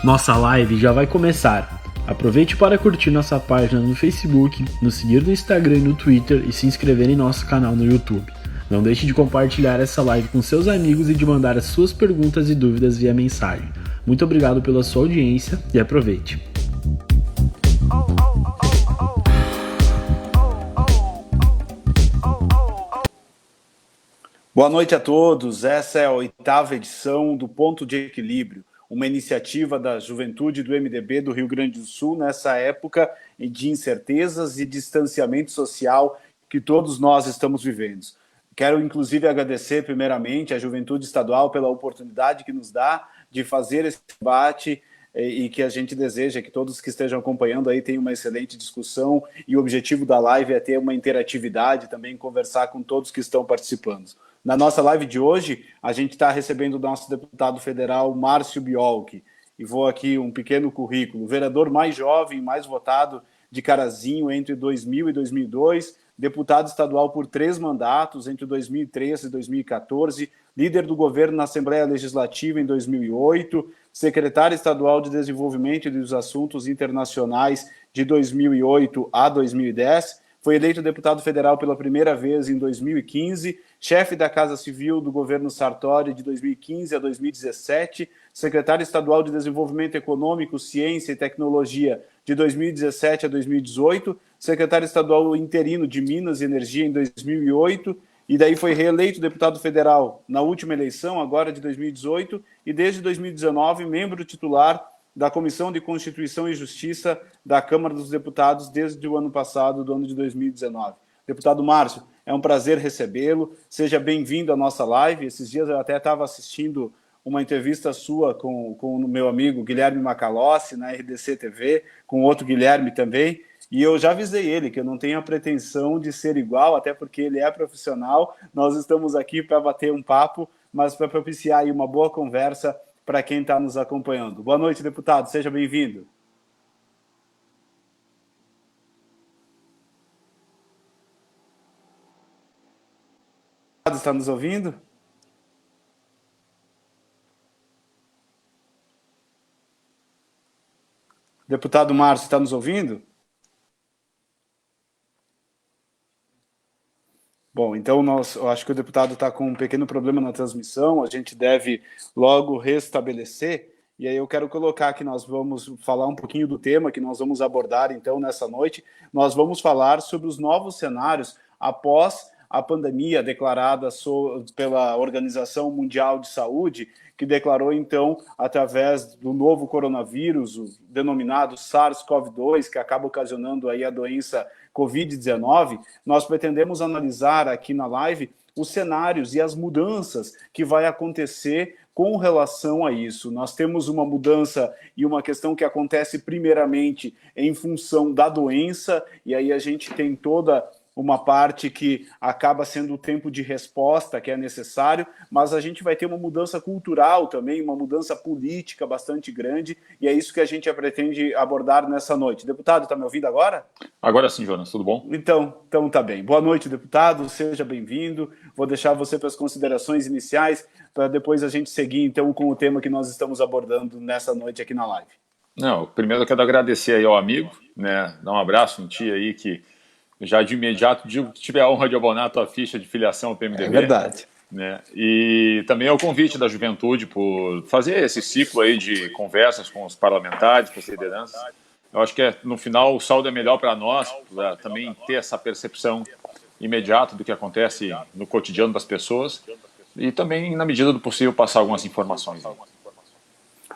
Nossa live já vai começar. Aproveite para curtir nossa página no Facebook, nos seguir no Instagram e no Twitter e se inscrever em nosso canal no YouTube. Não deixe de compartilhar essa live com seus amigos e de mandar as suas perguntas e dúvidas via mensagem. Muito obrigado pela sua audiência e aproveite. Boa noite a todos. Essa é a 8ª edição do Ponto de Equilíbrio, uma iniciativa da juventude do MDB do Rio Grande do Sul nessa época de incertezas e distanciamento social que todos nós estamos vivendo. Quero, inclusive, agradecer primeiramente à Juventude Estadual pela oportunidade que nos dá de fazer esse debate e que a gente deseja que todos que estejam acompanhando aí tenham uma excelente discussão, e o objetivo da live é ter uma interatividade, também conversar com todos que estão participando. Na nossa live de hoje, a gente está recebendo o nosso deputado federal, Márcio Biolchi, e vou aqui um pequeno currículo. Vereador mais jovem, mais votado de Carazinho entre 2000 e 2002, deputado estadual por 3 mandatos entre 2013 e 2014, líder do governo na Assembleia Legislativa em 2008, secretário estadual de Desenvolvimento e dos Assuntos Internacionais de 2008 a 2010, foi eleito deputado federal pela primeira vez em 2015, chefe da Casa Civil do governo Sartori de 2015 a 2017, secretário estadual de Desenvolvimento Econômico, Ciência e Tecnologia de 2017 a 2018, secretário estadual interino de Minas e Energia em 2008, e daí foi reeleito deputado federal na última eleição, agora de 2018, e desde 2019 membro titular da Comissão de Constituição e Justiça da Câmara dos Deputados desde o ano passado, do ano de 2019. Deputado Márcio, é um prazer recebê-lo, seja bem-vindo à nossa live. Esses dias eu até estava assistindo uma entrevista sua com o meu amigo Guilherme Macalossi, na RDC TV, com outro Guilherme também, e eu já avisei ele que eu não tenho a pretensão de ser igual, até porque ele é profissional. Nós estamos aqui para bater um papo, mas para propiciar aí uma boa conversa para quem está nos acompanhando. Boa noite, deputado, seja bem-vindo. Está nos ouvindo? Deputado Márcio, está nos ouvindo? Bom, então eu acho que o deputado está com um pequeno problema na transmissão, a gente deve logo restabelecer, e aí eu quero colocar que nós vamos falar um pouquinho do tema que nós vamos abordar, então, nessa noite. Nós vamos falar sobre os novos cenários após a pandemia declarada pela Organização Mundial de Saúde, que declarou, então, através do novo coronavírus, o denominado SARS-CoV-2, que acaba ocasionando aí a doença Covid-19, nós pretendemos analisar aqui na live os cenários e as mudanças que vai acontecer com relação a isso. Nós temos uma mudança e uma questão que acontece primeiramente em função da doença, e aí a gente tem toda uma parte que acaba sendo o tempo de resposta que é necessário, mas a gente vai ter uma mudança cultural também, uma mudança política bastante grande, e é isso que a gente pretende abordar nessa noite. Deputado, está me ouvindo agora? Agora sim, Jonas, tudo bom? Então tá bem. Boa noite, deputado, seja bem-vindo. Vou deixar você para as considerações iniciais, para depois a gente seguir, então, com o tema que nós estamos abordando nessa noite aqui na live. Não, primeiro eu quero agradecer aí ao amigo, né, dar um abraço em ti aí, que já de imediato digo que tive a honra de abonar a tua ficha de filiação ao PMDB. É verdade. Né? E também ao convite da juventude por fazer esse ciclo aí de conversas com os parlamentares, com as lideranças. Eu acho que no final o saldo é melhor para nós, para também ter essa percepção imediata do que acontece no cotidiano das pessoas e também, na medida do possível, passar algumas informações.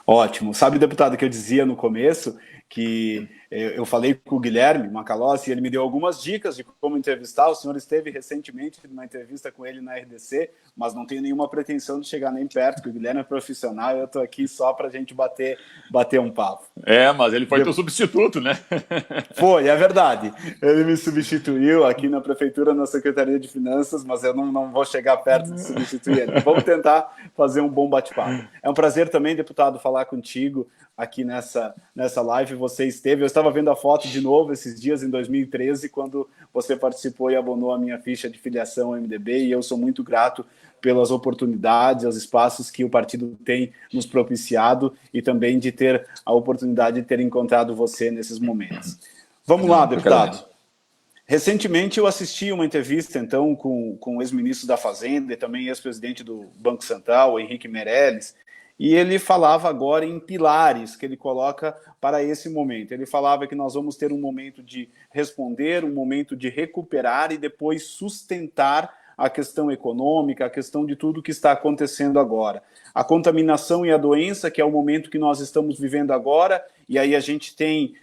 Ótimo. Sabe, deputado, que eu dizia no começo que eu falei com o Guilherme Macalossi e ele me deu algumas dicas de como entrevistar. O senhor esteve recentemente numa entrevista com ele na RDC, mas não tenho nenhuma pretensão de chegar nem perto, porque o Guilherme é profissional e eu estou aqui só para a gente bater um papo. Mas ele foi teu substituto, né? Foi, é verdade. Ele me substituiu aqui na Prefeitura, na Secretaria de Finanças, mas eu não vou chegar perto de substituir ele. Vamos tentar fazer um bom bate-papo. É um prazer também, deputado, falar contigo aqui nessa live. Você esteve, eu estava vendo a foto de novo esses dias, em 2013, quando você participou e abonou a minha ficha de filiação ao MDB, e eu sou muito grato pelas oportunidades, os espaços que o partido tem nos propiciado e também de ter a oportunidade de ter encontrado você nesses momentos. Vamos lá, deputado. Recentemente eu assisti uma entrevista, então, com o ex-ministro da Fazenda e também ex-presidente do Banco Central, Henrique Meirelles, e ele falava agora em pilares que ele coloca para esse momento. Ele falava que nós vamos ter um momento de responder, um momento de recuperar e depois sustentar a questão econômica, a questão de tudo que está acontecendo agora. A contaminação e a doença, que é o momento que nós estamos vivendo agora, e aí a gente tem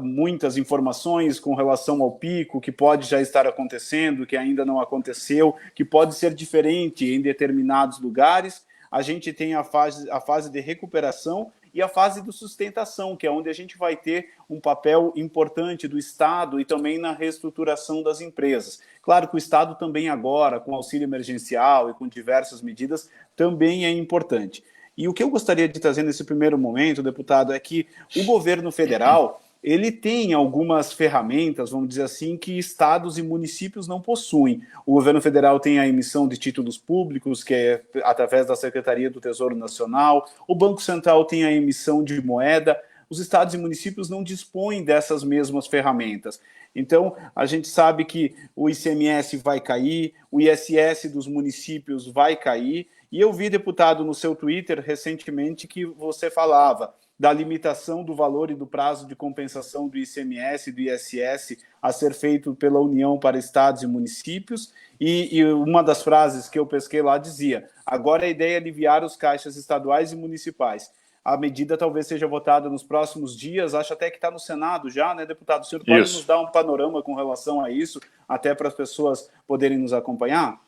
muitas informações com relação ao pico, que pode já estar acontecendo, que ainda não aconteceu, que pode ser diferente em determinados lugares. A gente tem a fase de recuperação e a fase de sustentação, que é onde a gente vai ter um papel importante do Estado e também na reestruturação das empresas. Claro que o Estado também agora, com auxílio emergencial e com diversas medidas, também é importante. E o que eu gostaria de trazer nesse primeiro momento, deputado, é que o governo federal ele tem algumas ferramentas, vamos dizer assim, que estados e municípios não possuem. O governo federal tem a emissão de títulos públicos, que é através da Secretaria do Tesouro Nacional. O Banco Central tem a emissão de moeda. Os estados e municípios não dispõem dessas mesmas ferramentas. Então, a gente sabe que o ICMS vai cair, o ISS dos municípios vai cair. E eu vi, deputado, no seu Twitter recentemente que você falava da limitação do valor e do prazo de compensação do ICMS e do ISS a ser feito pela União para estados e municípios. E uma das frases que eu pesquei lá dizia: agora a ideia é aliviar os caixas estaduais e municipais. A medida talvez seja votada nos próximos dias, acho até que está no Senado já, né, deputado? O senhor pode nos dar um panorama com relação a isso, até para as pessoas poderem nos acompanhar?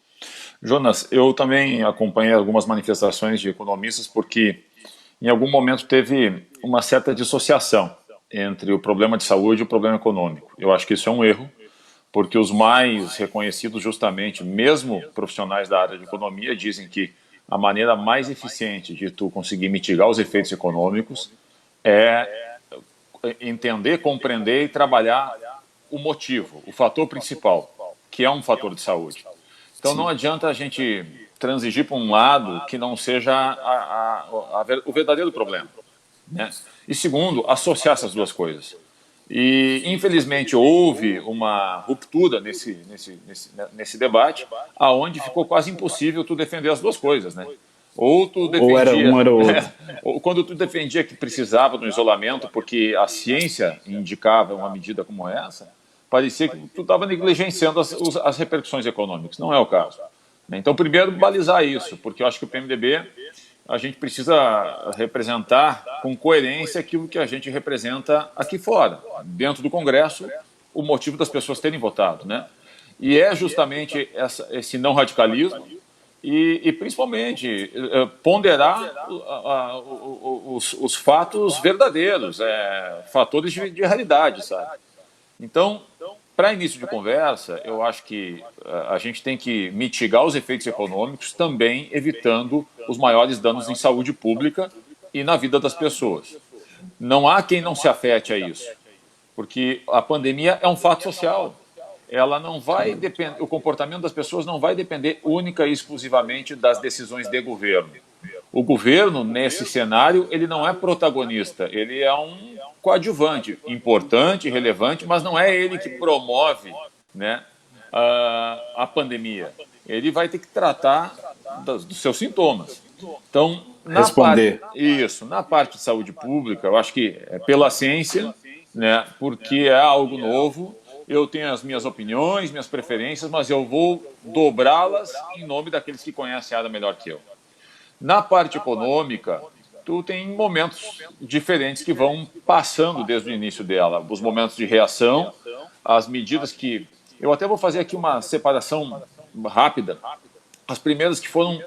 Jonas, eu também acompanhei algumas manifestações de economistas porque em algum momento teve uma certa dissociação entre o problema de saúde e o problema econômico. Eu acho que isso é um erro, porque os mais reconhecidos justamente, mesmo profissionais da área de economia, dizem que a maneira mais eficiente de tu conseguir mitigar os efeitos econômicos é entender, compreender e trabalhar o motivo, o fator principal, que é um fator de saúde. Então, sim, não adianta a gente transigir para um lado que não seja o verdadeiro problema, né? E segundo, associar essas duas coisas. E, infelizmente, houve uma ruptura nesse debate, aonde ficou quase impossível tu defender as duas coisas, né? Ou tu defendia, ou era um, era outro. Ou quando tu defendia que precisava do isolamento, porque a ciência indicava uma medida como essa, parecia que tu estava negligenciando as repercussões econômicas. Não é o caso. Então, primeiro, balizar isso, porque eu acho que o PMDB, a gente precisa representar com coerência aquilo que a gente representa aqui fora, dentro do Congresso, o motivo das pessoas terem votado, né? E é justamente esse não radicalismo e principalmente, ponderar os fatos verdadeiros, fatores de realidade, sabe? Então, para início de conversa, eu acho que a gente tem que mitigar os efeitos econômicos, também evitando os maiores danos em saúde pública e na vida das pessoas. Não há quem não se afete a isso, porque a pandemia é um fato social. Ela não vai depender, o comportamento das pessoas não vai depender única e exclusivamente das decisões de governo. O governo, nesse cenário, ele não é protagonista, ele é um coadjuvante, importante, relevante, mas não é ele que promove, né, a pandemia. Ele vai ter que tratar dos seus sintomas. Então, na parte de saúde pública, eu acho que é pela ciência, né, porque é algo novo. Eu tenho as minhas opiniões, minhas preferências, mas eu vou dobrá-las em nome daqueles que conhecem a área melhor que eu. Na parte econômica, tu tem momentos diferentes que vão passando desde o início dela. Os momentos de reação, as medidas que... Eu até vou fazer aqui uma separação rápida. As primeiras que foram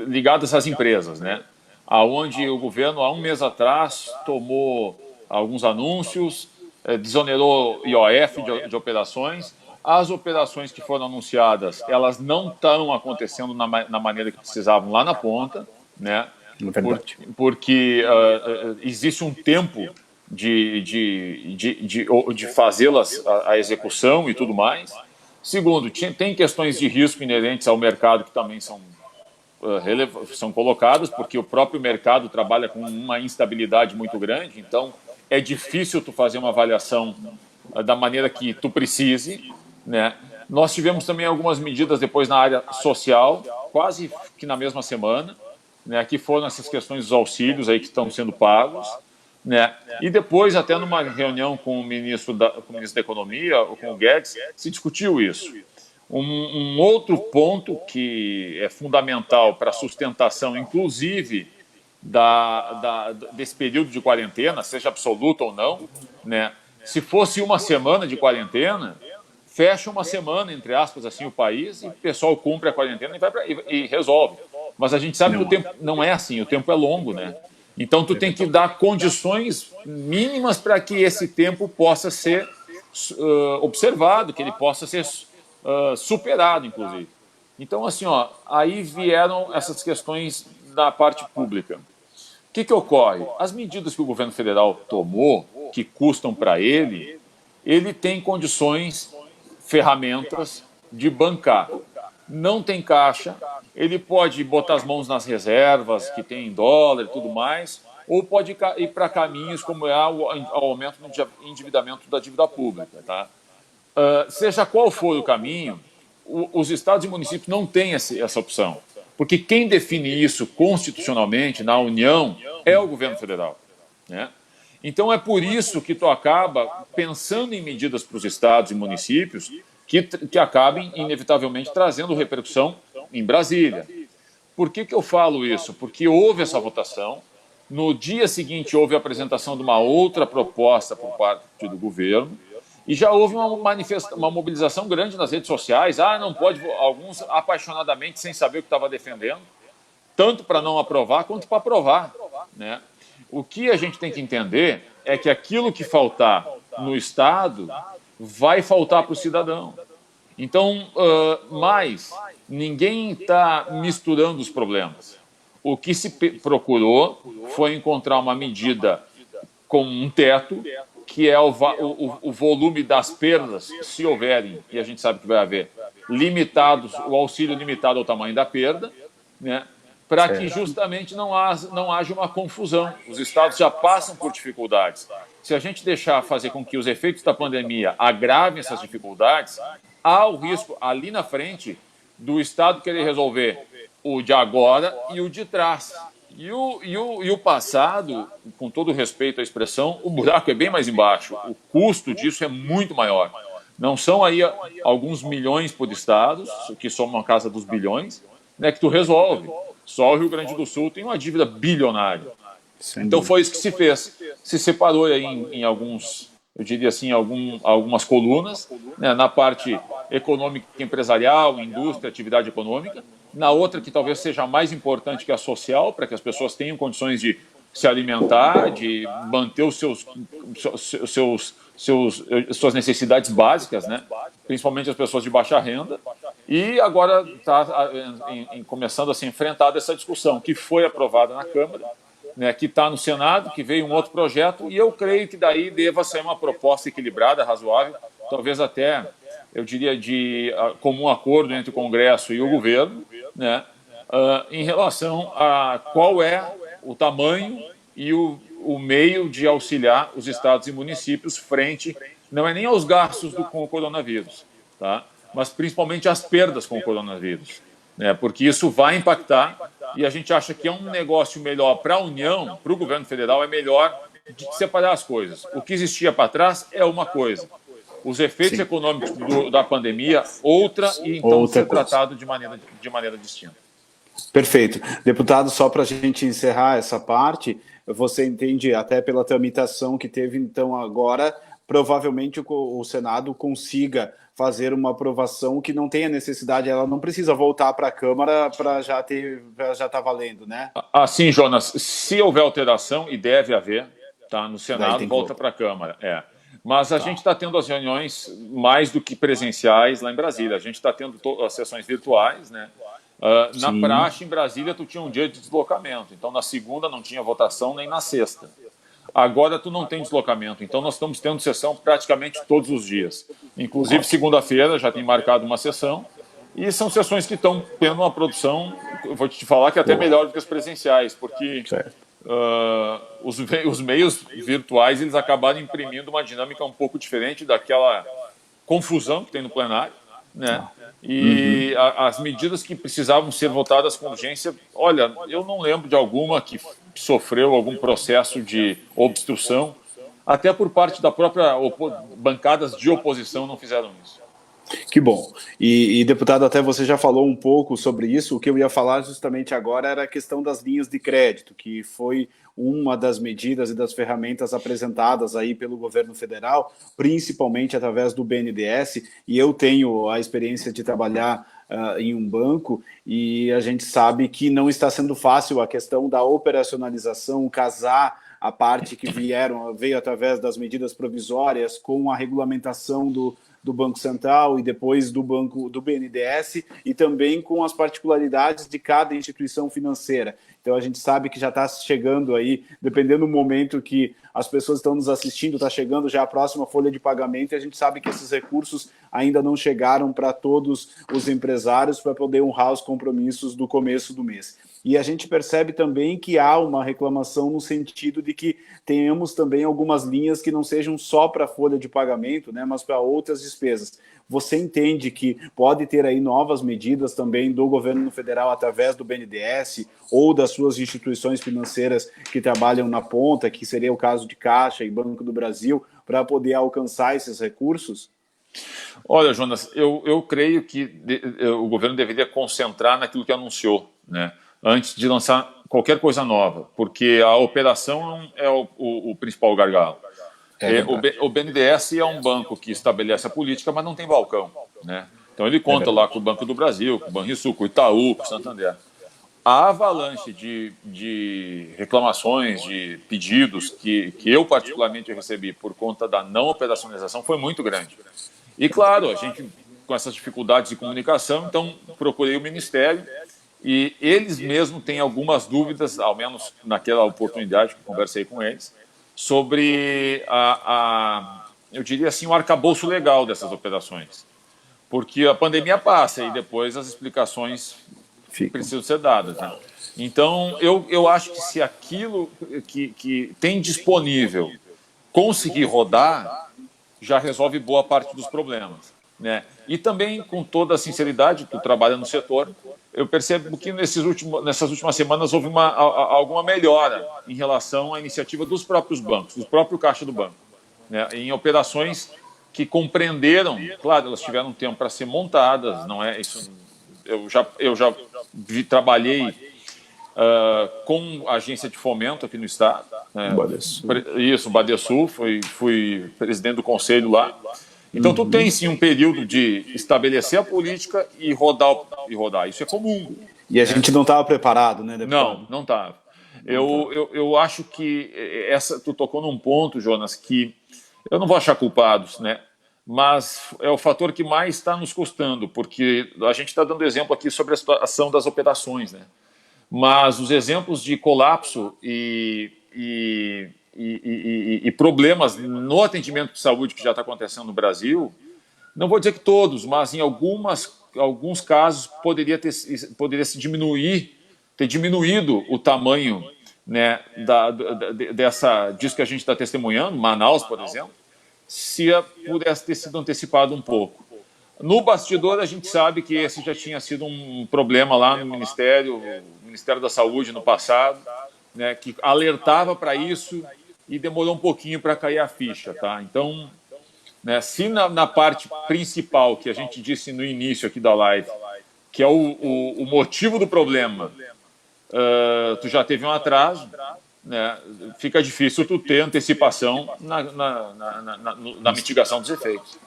ligadas às empresas, né? Onde o governo, há um mês atrás, tomou alguns anúncios, desonerou IOF de operações. As operações que foram anunciadas, elas não estão acontecendo na maneira que precisavam lá na ponta, né? É verdade. Porque existe um tempo de fazê-las, a execução e tudo mais. Segundo, tem questões de risco inerentes ao mercado que também são colocadas, porque o próprio mercado trabalha com uma instabilidade muito grande, então é difícil tu fazer uma avaliação da maneira que tu precise, né? Nós tivemos também algumas medidas depois na área social, quase que na mesma semana, né, que foram essas questões dos auxílios aí que estão sendo pagos, né? E depois, até numa reunião com o ministro da Economia, com o Guedes, se discutiu isso. Um outro ponto que é fundamental para a sustentação, inclusive, desse período de quarentena, seja absoluta ou não, né? Se fosse uma semana de quarentena, fecha uma semana, entre aspas, assim, o país, e o pessoal cumpre a quarentena e resolve. Mas a gente sabe que o tempo não é assim, o tempo é longo, né? Então, tu tem que dar condições mínimas para que esse tempo possa ser observado, que ele possa ser superado, inclusive. Então, assim, ó, aí vieram essas questões da parte pública. O que ocorre? As medidas que o governo federal tomou, que custam para ele tem condições, ferramentas de bancar. Não tem caixa, ele pode botar as mãos nas reservas, que tem em dólar e tudo mais, ou pode ir para caminhos como é o aumento do endividamento da dívida pública. Tá? Seja qual for o caminho, os estados e municípios não têm essa opção, porque quem define isso constitucionalmente na União é o governo federal, né? Então é por isso que tu acaba pensando em medidas para os estados e municípios que acabem inevitavelmente trazendo repercussão em Brasília. Por que eu falo isso? Porque houve essa votação, no dia seguinte houve a apresentação de uma outra proposta por parte do governo, e já houve uma mobilização grande nas redes sociais. Não pode, alguns apaixonadamente sem saber o que estava defendendo, tanto para não aprovar quanto para aprovar, né? O que a gente tem que entender é que aquilo que faltar no Estado vai faltar para o cidadão. Então, mas ninguém está misturando os problemas. O que se procurou foi encontrar uma medida com um teto, que é o volume das perdas, se houverem, e a gente sabe que vai haver, limitados, o auxílio limitado ao tamanho da perda, né? Para que justamente não haja uma confusão. Os estados já passam por dificuldades. Se a gente deixar fazer com que os efeitos da pandemia agravem essas dificuldades, há o risco ali na frente do estado querer resolver o de agora e o de trás. E o passado, com todo respeito à expressão, o buraco é bem mais embaixo. O custo disso é muito maior. Não são aí alguns milhões por estado, que somam a casa dos bilhões, né, que tu resolve. Só o Rio Grande do Sul tem uma dívida bilionária. Então foi isso que se fez. Se separou aí em alguns, eu diria assim, algumas colunas, né, na parte econômica e empresarial, indústria, atividade econômica. Na outra, que talvez seja mais importante, que a social, para que as pessoas tenham condições de se alimentar, de manter suas necessidades básicas, né? Principalmente as pessoas de baixa renda. E agora está começando a ser enfrentada essa discussão, que foi aprovada na Câmara, né, que está no Senado, que veio um outro projeto, e eu creio que daí deva sair uma proposta equilibrada, razoável, talvez até, eu diria, de comum acordo entre o Congresso e o governo, né, em relação a qual é o tamanho e o meio de auxiliar os estados e municípios frente, não é nem aos gastos com o coronavírus, tá? Mas principalmente às perdas com o coronavírus, né? Porque isso vai impactar, e a gente acha que é um negócio melhor para a União, para o governo federal, é melhor de separar as coisas. O que existia para trás é uma coisa, os efeitos econômicos da pandemia, outra, e então ser tratado de maneira distinta. Perfeito. Deputado, só para a gente encerrar essa parte, você entende, até pela tramitação que teve, então, agora, provavelmente o Senado consiga fazer uma aprovação que não tenha necessidade, ela não precisa voltar para a Câmara para já estar valendo, né? Assim, Jonas, se houver alteração, e deve haver, tá, no Senado, volta para a Câmara. Mas a gente está tendo as reuniões mais do que presenciais lá em Brasília. A gente está tendo as sessões virtuais, né? Na praxe, em Brasília, tu tinha um dia de deslocamento. Então, na segunda não tinha votação, nem na sexta. Agora, tu não tem deslocamento. Então, nós estamos tendo sessão praticamente todos os dias. Inclusive, segunda-feira já tem marcado uma sessão. E são sessões que estão tendo uma produção, eu vou te falar que é até melhor do que as presenciais, porque os meios virtuais eles acabaram imprimindo uma dinâmica um pouco diferente daquela confusão que tem no plenário, né? E as medidas que precisavam ser votadas com urgência, olha, eu não lembro de alguma que sofreu algum processo de obstrução, até por parte da própria bancadas de oposição não fizeram isso. Que bom. E, deputado, até você já falou um pouco sobre isso. O que eu ia falar justamente agora era a questão das linhas de crédito, que foi uma das medidas e das ferramentas apresentadas aí pelo governo federal, principalmente através do BNDES, e eu tenho a experiência de trabalhar em um banco, e a gente sabe que não está sendo fácil a questão da operacionalização, casar a parte que veio através das medidas provisórias com a regulamentação do Banco Central e depois do BNDES, e também com as particularidades de cada instituição financeira. Então a gente sabe que já está chegando aí, dependendo do momento que as pessoas estão nos assistindo, está chegando já a próxima folha de pagamento, e a gente sabe que esses recursos ainda não chegaram para todos os empresários para poder honrar os compromissos do começo do mês. E a gente percebe também que há uma reclamação no sentido de que tenhamos também algumas linhas que não sejam só para a folha de pagamento, né, mas para outras despesas. Você entende que pode ter aí novas medidas também do governo federal através do BNDES ou das suas instituições financeiras que trabalham na ponta, que seria o caso de Caixa e Banco do Brasil, para poder alcançar esses recursos? Olha, Jonas, eu creio que o governo deveria concentrar naquilo que anunciou, né, antes de lançar qualquer coisa nova, porque a operação é o principal gargalo. O BNDES é um banco que estabelece a política, mas não tem balcão, né? Então ele conta lá com o Banco do Brasil, com o Banrisul, com o Itaú, com o Santander. A avalanche de reclamações, de pedidos que eu particularmente recebi por conta da não operacionalização foi muito grande. E claro, a gente com essas dificuldades de comunicação, então procurei o Ministério, e eles mesmos têm algumas dúvidas, ao menos naquela oportunidade que eu conversei com eles, sobre eu diria assim, o arcabouço legal dessas operações. Porque a pandemia passa e depois as explicações precisam ser dadas, né? Então, eu acho que se aquilo que tem disponível conseguir rodar, já resolve boa parte dos problemas, né? E também, com toda a sinceridade, tu trabalha no setor, eu percebo que nessas últimas semanas houve alguma melhora em relação à iniciativa dos próprios bancos, do próprio caixa do banco, né, em operações que compreenderam, claro, elas tiveram tempo para ser montadas, não é isso. Eu já trabalhei com a agência de fomento aqui no estado, né, isso, o Badesul, fui presidente do conselho lá. Então, tu tem, sim, um período de estabelecer a política e rodar. Isso é comum. E a gente não estava preparado, né, deputado? Não estava. Eu acho que tu tocou num ponto, Jonas, que eu não vou achar culpados, né? Mas é o fator que mais está nos custando, porque a gente está dando exemplo aqui sobre a situação das operações, né? Mas os exemplos de colapso e problemas no atendimento de saúde que já está acontecendo no Brasil, não vou dizer que todos, mas em alguns casos poderia se ter diminuído o tamanho, né, disso que a gente está testemunhando, Manaus, por exemplo, se pudesse ter sido antecipado um pouco. No bastidor, a gente sabe que esse já tinha sido um problema lá no Ministério da Saúde no passado, né, que alertava para isso e demorou um pouquinho para cair a ficha, tá? Então, né, se na parte principal que a gente disse no início aqui da live, que é o motivo do problema, tu já teve um atraso, né, fica difícil tu ter antecipação na mitigação dos efeitos.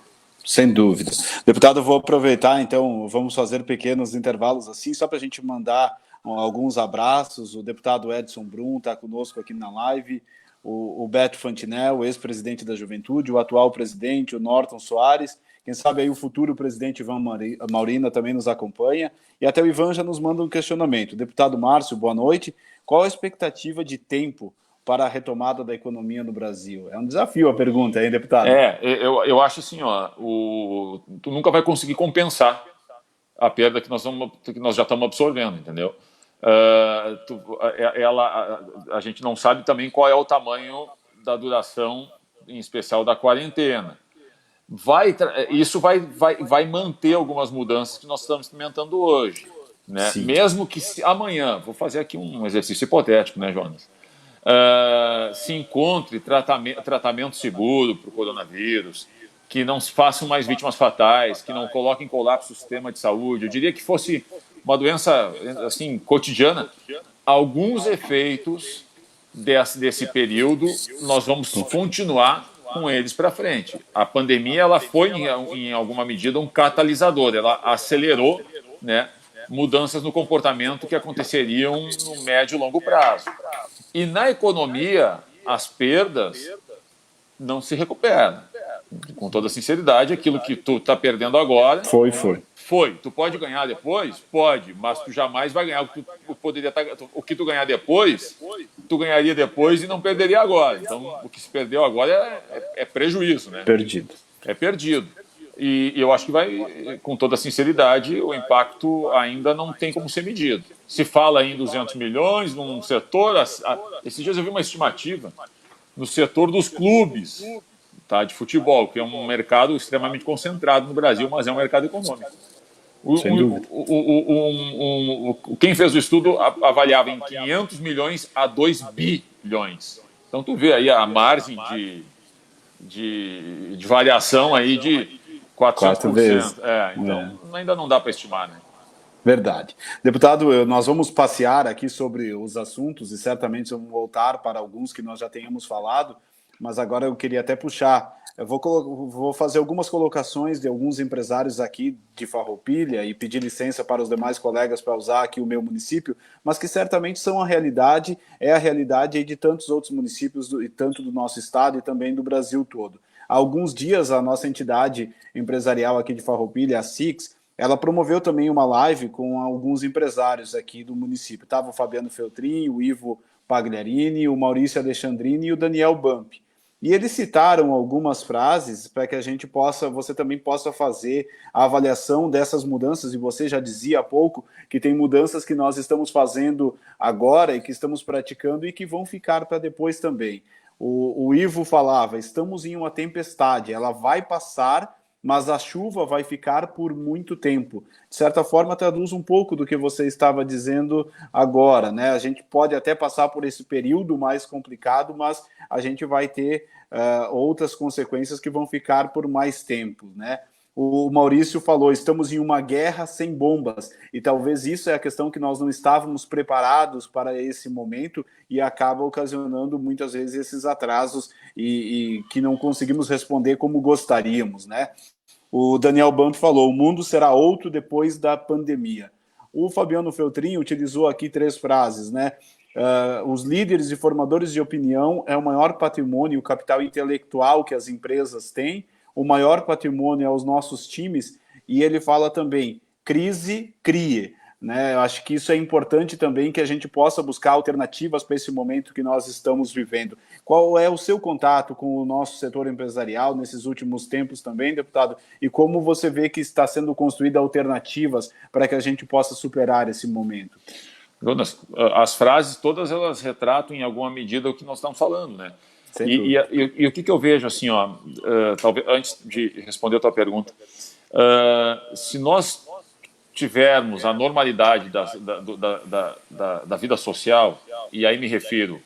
Sem dúvida. Deputado, eu vou aproveitar, então, vamos fazer pequenos intervalos assim, só para a gente mandar alguns abraços. O deputado Edson Brum está conosco aqui na live, o Beto Fantinel, ex-presidente da Juventude, o atual presidente, o Norton Soares, Quem sabe aí o futuro presidente Ivan Maurina também nos acompanha. E até o Ivan já nos manda um questionamento. Deputado Márcio, boa noite. Qual a expectativa de tempo para a retomada da economia no Brasil? É um desafio a pergunta, hein, deputado? Eu acho assim, tu nunca vai conseguir compensar a perda que nós já estamos absorvendo, entendeu? A gente não sabe também qual é o tamanho da duração, em especial da quarentena. Isso vai manter algumas mudanças que nós estamos implementando hoje, né? Mesmo que amanhã, vou fazer aqui um exercício hipotético, né, Jonas? Se encontre tratamento seguro para o coronavírus, que não se façam mais vítimas fatais, que não coloquem em colapso o sistema de saúde. Eu diria que fosse uma doença assim cotidiana. Alguns efeitos desse período nós vamos continuar com eles para frente. A pandemia ela foi em alguma medida um catalisador, ela acelerou, né, mudanças no comportamento que aconteceriam no médio e longo prazo. E na economia, as perdas não se recuperam. Com toda sinceridade, aquilo que tu está perdendo agora... Foi. Tu pode ganhar depois? Pode, mas tu jamais vai ganhar o que tu ganhar depois, tu ganharia depois e não perderia agora. Então, o que se perdeu agora é prejuízo, né? É perdido. E eu acho que vai, com toda sinceridade, o impacto ainda não tem como ser medido. Se fala em 200 milhões num setor... Esses dias eu vi uma estimativa no setor dos clubes, tá, de futebol, que é um mercado extremamente concentrado no Brasil, mas é um mercado econômico. Sem dúvida. Quem fez o estudo avaliava em 500 milhões a 2 bilhões. Então, tu vê aí a margem de variação aí de 400%. Então, ainda não dá para estimar, né? Verdade. Deputado, nós vamos passear aqui sobre os assuntos e certamente vamos voltar para alguns que nós já tenhamos falado, mas agora eu queria até puxar. Eu vou fazer algumas colocações de alguns empresários aqui de Farroupilha e pedir licença para os demais colegas para usar aqui o meu município, mas que certamente são a realidade aí de tantos outros municípios, e tanto do nosso estado e também do Brasil todo. Há alguns dias, a nossa entidade empresarial aqui de Farroupilha, a SIX, ela promoveu também uma live com alguns empresários aqui do município. Estava o Fabiano Feltrin, o Ivo Pagliarini, o Maurício Alexandrini e o Daniel Bump. E eles citaram algumas frases para que você também possa fazer a avaliação dessas mudanças, e você já dizia há pouco que tem mudanças que nós estamos fazendo agora e que estamos praticando e que vão ficar para depois também. O Ivo falava, estamos em uma tempestade, ela vai passar, mas a chuva vai ficar por muito tempo. De certa forma, traduz um pouco do que você estava dizendo agora, né? A gente pode até passar por esse período mais complicado, mas a gente vai ter outras consequências que vão ficar por mais tempo, né? O Maurício falou, estamos em uma guerra sem bombas, e talvez isso é a questão que nós não estávamos preparados para esse momento e acaba ocasionando muitas vezes esses atrasos e que não conseguimos responder como gostaríamos, né? O Daniel Bump falou, o mundo será outro depois da pandemia. O Fabiano Feltrin utilizou aqui 3 frases, né? Os líderes e formadores de opinião é o maior patrimônio, o capital intelectual que as empresas têm, o maior patrimônio é os nossos times, e ele fala também, crise, crie. Né? Eu acho que isso é importante também, que a gente possa buscar alternativas para esse momento que nós estamos vivendo. Qual é o seu contato com o nosso setor empresarial nesses últimos tempos também, deputado? E como você vê que está sendo construída alternativas para que a gente possa superar esse momento? Jonas, as frases todas elas retratam em alguma medida o que nós estamos falando, né? E o que eu vejo assim, talvez antes de responder a tua pergunta, se nós tivermos a normalidade da vida social, e aí me refiro,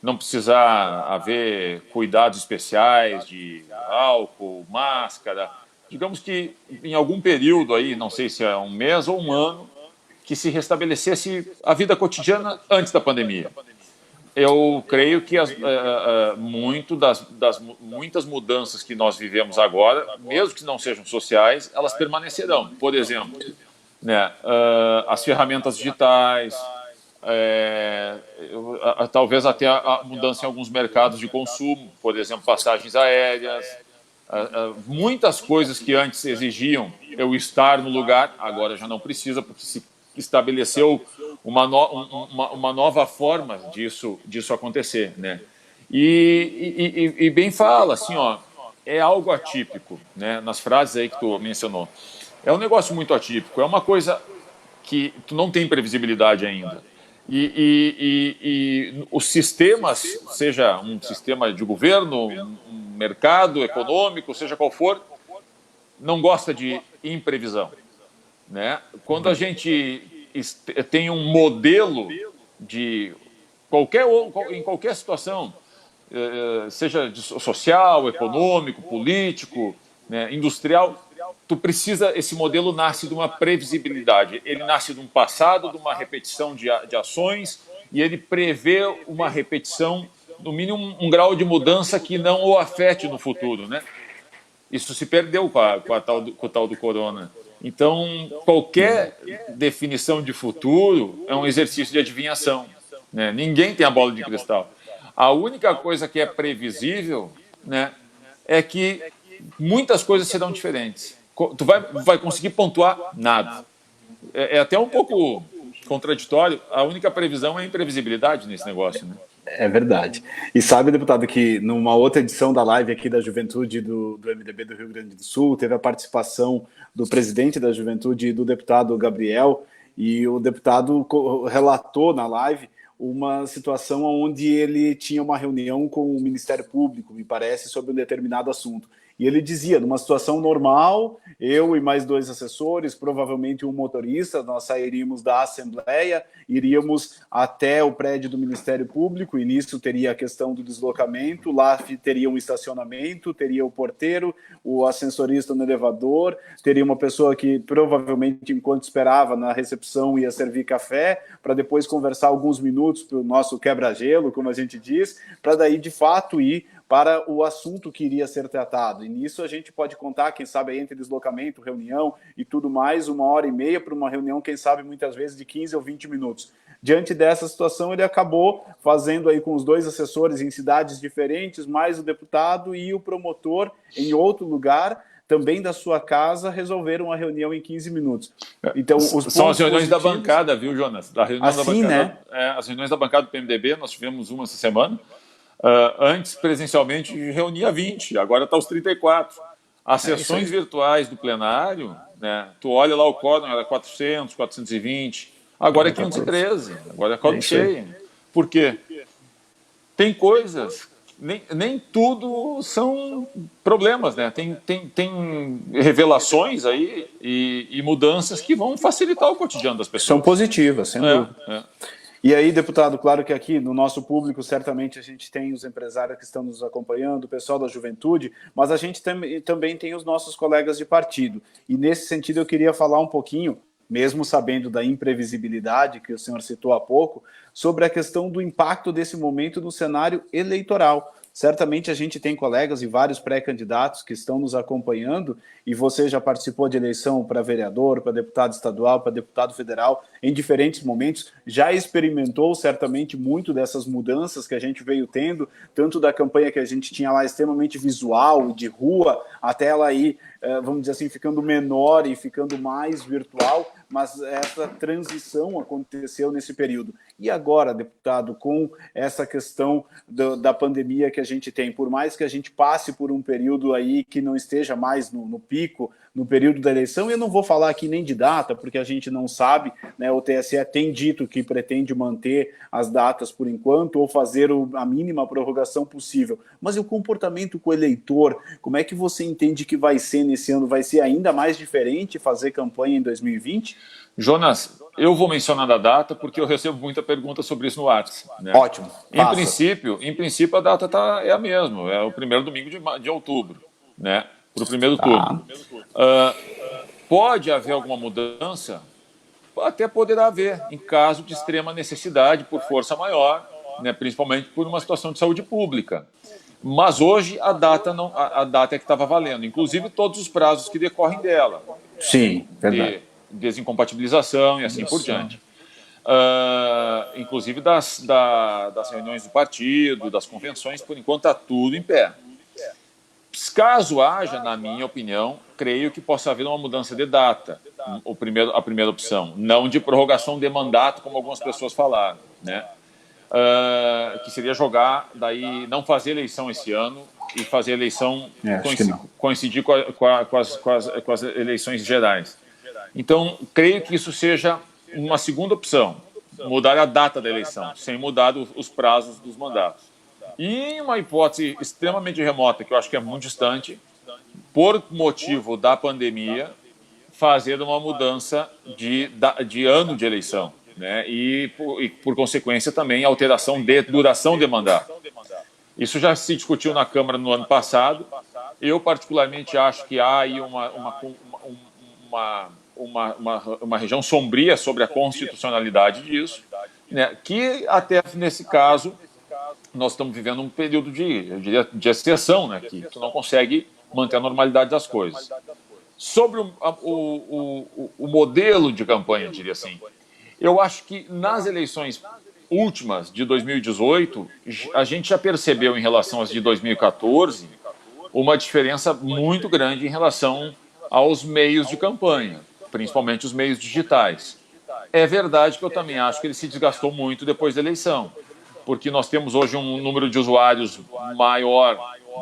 não precisar haver cuidados especiais de álcool, máscara, digamos que em algum período aí, não sei se é um mês ou um ano, que se restabelecesse a vida cotidiana antes da pandemia. Eu creio que muitas mudanças que nós vivemos agora, mesmo que não sejam sociais, elas permanecerão. Por exemplo, né, as ferramentas digitais, talvez até a mudança em alguns mercados de consumo, por exemplo, passagens aéreas, Muitas coisas que antes exigiam eu estar no lugar, agora já não precisa, porque se estabeleceu uma nova forma disso acontecer, né? E bem fala, assim, ó, é algo atípico, né? Nas frases aí que tu mencionou. É um negócio muito atípico, é uma coisa que tu não tem previsibilidade ainda. E os sistemas, seja um sistema de governo, um mercado econômico, seja qual for, não gosta de imprevisão, né? Quando a gente tem um modelo de em qualquer situação, seja social, econômico, político, né, industrial, esse modelo nasce de uma previsibilidade, ele nasce de um passado, de uma repetição de ações, e ele prevê uma repetição, no mínimo um grau de mudança que não o afete no futuro, né? Isso se perdeu com o tal do corona. Então, qualquer definição de futuro é um exercício de adivinhação, né? Ninguém tem a bola de cristal. A única coisa que é previsível, né, é que muitas coisas serão diferentes. Tu vai conseguir pontuar nada. É até um pouco contraditório. A única previsão é a imprevisibilidade nesse negócio, né? É verdade. E sabe, deputado, que numa outra edição da live aqui da Juventude do MDB do Rio Grande do Sul, teve a participação do presidente da Juventude e do deputado Gabriel, e o deputado relatou na live uma situação onde ele tinha uma reunião com o Ministério Público, me parece, sobre um determinado assunto. E ele dizia, numa situação normal, eu e mais 2 assessores, provavelmente um motorista, nós sairíamos da Assembleia, iríamos até o prédio do Ministério Público, e nisso teria a questão do deslocamento, lá teria um estacionamento, teria o porteiro, o ascensorista no elevador, teria uma pessoa que provavelmente, enquanto esperava na recepção, ia servir café, para depois conversar alguns minutos para o nosso quebra-gelo, como a gente diz, para daí, de fato, ir para o assunto que iria ser tratado. E nisso a gente pode contar, quem sabe, entre deslocamento, reunião e tudo mais, 1h30 para uma reunião, quem sabe, muitas vezes de 15 ou 20 minutos. Diante dessa situação, ele acabou fazendo aí com os 2 assessores em cidades diferentes, mais o deputado e o promotor em outro lugar, também da sua casa, resolveram a reunião em 15 minutos. Então, são as reuniões da bancada, viu, Jonas? Assim, né? As reuniões da bancada do PMDB, nós tivemos uma essa semana. Antes, presencialmente, reunia 20, agora está os 34. As sessões virtuais do plenário, né, tu olha lá o quórum, era 400, 420, agora é 513, agora é quórum cheio. Por quê? Tem coisas, nem tudo são problemas, né? Tem revelações aí e mudanças que vão facilitar o cotidiano das pessoas. São positivas, sem dúvida. E aí, deputado, claro que aqui no nosso público, certamente a gente tem os empresários que estão nos acompanhando, o pessoal da juventude, mas a gente também tem os nossos colegas de partido. E nesse sentido eu queria falar um pouquinho, mesmo sabendo da imprevisibilidade que o senhor citou há pouco, sobre a questão do impacto desse momento no cenário eleitoral. Certamente a gente tem colegas e vários pré-candidatos que estão nos acompanhando, e você já participou de eleição para vereador, para deputado estadual, para deputado federal, em diferentes momentos, já experimentou certamente muito dessas mudanças que a gente veio tendo, tanto da campanha que a gente tinha lá extremamente visual, de rua, até ela aí, vamos dizer assim, ficando menor e ficando mais virtual, mas essa transição aconteceu nesse período. E agora, deputado, com essa questão da pandemia que a gente tem, por mais que a gente passe por um período aí que não esteja mais no pico, no período da eleição, eu não vou falar aqui nem de data, porque a gente não sabe, né? O TSE tem dito que pretende manter as datas por enquanto, ou fazer a mínima prorrogação possível. Mas o comportamento com o eleitor, como é que você entende que vai ser nesse ano? Vai ser ainda mais diferente fazer campanha em 2020? Jonas, eu vou mencionar a data porque eu recebo muita pergunta sobre isso no WhatsApp, né? Ótimo. Em princípio a data é a mesma, é o primeiro domingo de outubro, né? Para o primeiro turno. Pode haver alguma mudança? Até poderá haver, em caso de extrema necessidade, por força maior, né? Principalmente por uma situação de saúde pública. Mas hoje a data é que estava valendo, inclusive todos os prazos que decorrem dela. Sim, verdade. Desincompatibilização e assim por diante. Inclusive das reuniões do partido, das convenções, por enquanto está tudo em pé. Caso haja, na minha opinião, creio que possa haver uma mudança de data, a primeira opção, não de prorrogação de mandato, como algumas pessoas falaram, né? Que seria jogar, daí não fazer eleição esse ano e fazer eleição coincidir com as eleições gerais. Então, creio que isso seja uma segunda opção, mudar a data da eleição, sem mudar os prazos dos mandatos. E em uma hipótese extremamente remota, que eu acho que é muito distante, por motivo da pandemia, fazer uma mudança de ano de eleição, né? E por consequência, também alteração de duração de mandato. Isso já se discutiu na Câmara no ano passado. Eu, particularmente, acho que há aí uma região sombria sobre a constitucionalidade disso, né? Que até nesse caso nós estamos vivendo um período eu diria, de exceção, né? Que tu não consegue manter a normalidade das coisas. Sobre o modelo de campanha, eu diria assim, eu acho que nas eleições últimas de 2018, a gente já percebeu em relação às de 2014 uma diferença muito grande em relação aos meios de campanha, principalmente os meios digitais. É verdade que eu também acho que ele se desgastou muito depois da eleição, porque nós temos hoje um número de usuários maior